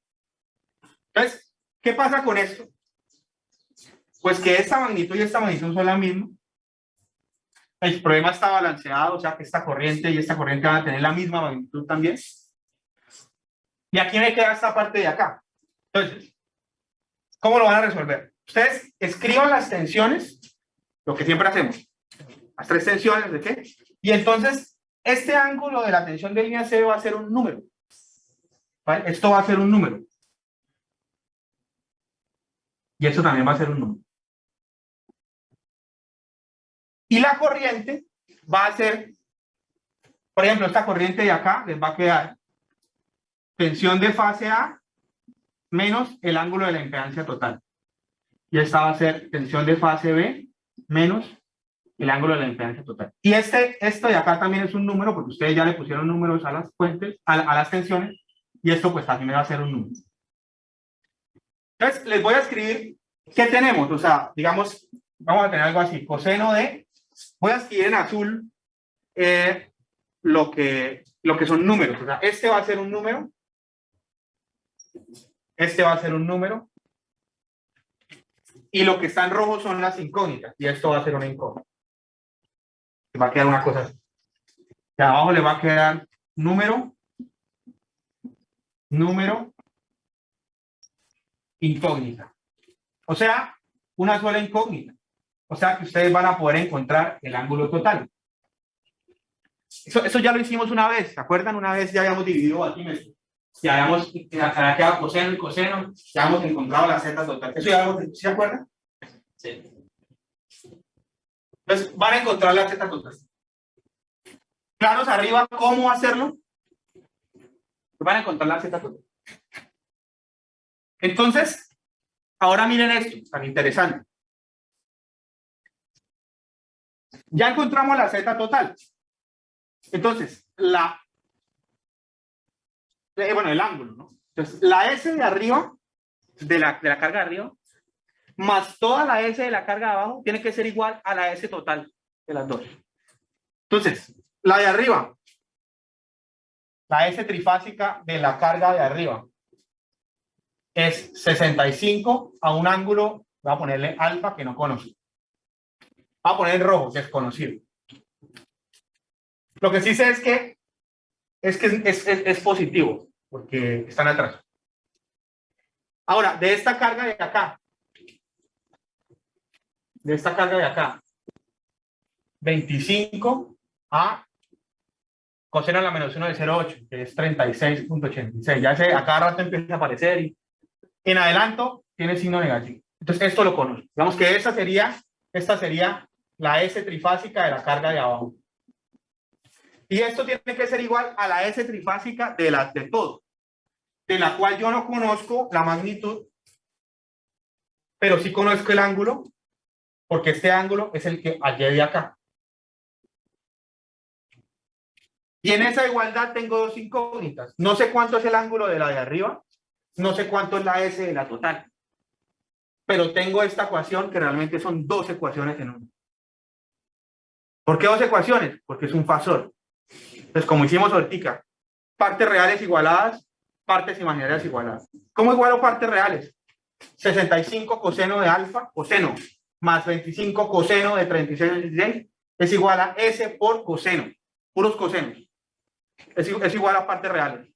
Entonces, ¿qué pasa con esto? Pues que esta magnitud y esta magnitud son la misma. El problema está balanceado, o sea que esta corriente y esta corriente van a tener la misma magnitud también. Y aquí me queda esta parte de acá. Entonces, ¿cómo lo van a resolver? Ustedes escriban las tensiones, lo que siempre hacemos. Las tres tensiones, ¿de qué? Y entonces, este ángulo de la tensión de línea C va a ser un número. ¿Vale? Esto va a ser un número. Y esto también va a ser un número. Y la corriente va a ser, por ejemplo, esta corriente de acá les va a quedar tensión de fase A menos el ángulo de la impedancia total. Y esta va a ser tensión de fase B menos el ángulo de la impedancia total. Y esto de acá también es un número, porque ustedes ya le pusieron números a las fuentes, a las tensiones, y esto pues también va a ser un número. Entonces, les voy a escribir qué tenemos. O sea, digamos, vamos a tener algo así, coseno de, voy a escribir en azul lo que son números. O sea, este va a ser un número, este va a ser un número, y lo que está en rojo son las incógnitas, y esto va a ser una incógnita. Va a quedar una cosa así. De abajo le va a quedar número, incógnita. O sea, una sola incógnita. O sea que ustedes van a poder encontrar el ángulo total. Eso ya lo hicimos una vez, ¿se acuerdan? Una vez ya habíamos dividido batímetros. Ya habíamos quedado coseno y coseno, ya hemos encontrado la z total. Eso ya lo ¿se acuerdan? Sí. Entonces van a encontrar la z total. Claros arriba, ¿cómo hacerlo? Van a encontrar la z total. Entonces, ahora miren esto, tan interesante. Ya encontramos la z total. Entonces, el ángulo, ¿no? Entonces, la S de arriba, de la carga de arriba, más toda la S de la carga de abajo, tiene que ser igual a la S total de las dos. Entonces, la de arriba, la S trifásica de la carga de arriba, es 65 a un ángulo, voy a ponerle alfa, que no conozco. Voy a poner rojo, desconocido. Lo que sí sé es positivo, porque están atrás. Ahora, de esta carga de acá, 25 a coseno de la menos 1 de 0,8, que es 36.86. Ya a cada rato empieza a aparecer y en adelanto tiene signo negativo. Entonces, esto lo conozco. Digamos que esta sería la S trifásica de la carga de abajo. Y esto tiene que ser igual a la S trifásica de todo, de la cual yo no conozco la magnitud, pero sí conozco el ángulo, porque este ángulo es el que allede acá. Y en esa igualdad tengo dos incógnitas. No sé cuánto es el ángulo de la de arriba, no sé cuánto es la S de la total. Pero tengo esta ecuación que realmente son dos ecuaciones en una. ¿Por qué dos ecuaciones? Porque es un fasor. Entonces, como hicimos ahorita, partes reales igualadas, partes imaginarias igualadas. ¿Cómo igualo partes reales? 65 coseno de alfa, coseno, más 25 coseno de 36 es igual a S por coseno, puros cosenos. Es igual a partes reales.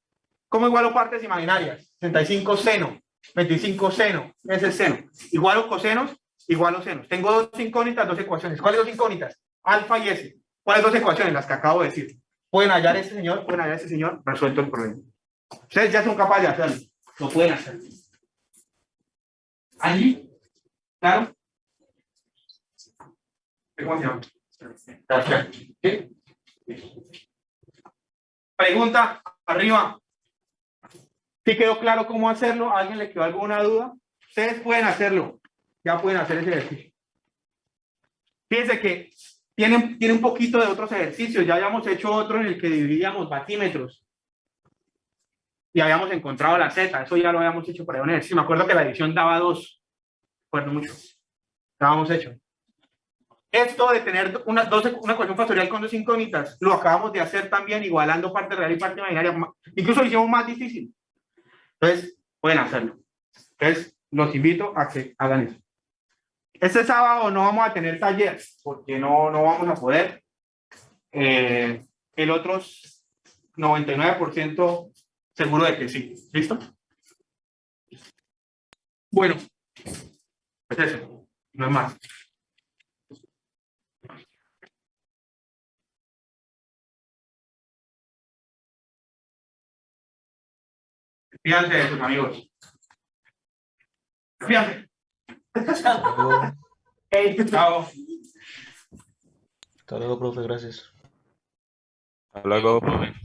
¿Cómo igualo partes imaginarias? 65 seno, 25 seno, ese es seno. Igualo cosenos, igualo senos. Tengo dos incógnitas, dos ecuaciones. ¿Cuáles dos incógnitas? Alfa y S. ¿Cuáles dos ecuaciones? Las que acabo de decir. Pueden hallar ese señor, pueden hallar ese señor, resuelto el problema. Ustedes ya son capaces de hacerlo. Lo pueden hacer. ¿Allí? ¿Claro? ¿Cómo se llama? ¿Sí? Pregunta arriba. ¿Sí quedó claro cómo hacerlo? ¿A alguien le quedó alguna duda? Ustedes pueden hacerlo. Ya pueden hacer ese ejercicio. Fíjense que tiene un poquito de otros ejercicios. Ya habíamos hecho otro en el que dividíamos batímetros. Y habíamos encontrado la Z. Eso ya lo habíamos hecho para un ejercicio. Me acuerdo que la división daba 2. Bueno, mucho. Lo habíamos hecho. Esto de tener una ecuación factorial con dos incógnitas, lo acabamos de hacer también igualando parte real y parte imaginaria. Incluso lo hicimos más difícil. Entonces, pueden hacerlo. Entonces, los invito a que hagan eso. Este sábado no vamos a tener taller, porque no vamos a poder. El otro 99% seguro de que sí. ¿Listo? Bueno, pues eso. No es más. Fíjense de sus amigos. Fíjense. Hey, chao. Hasta luego, profe, gracias. Hasta luego. Profe.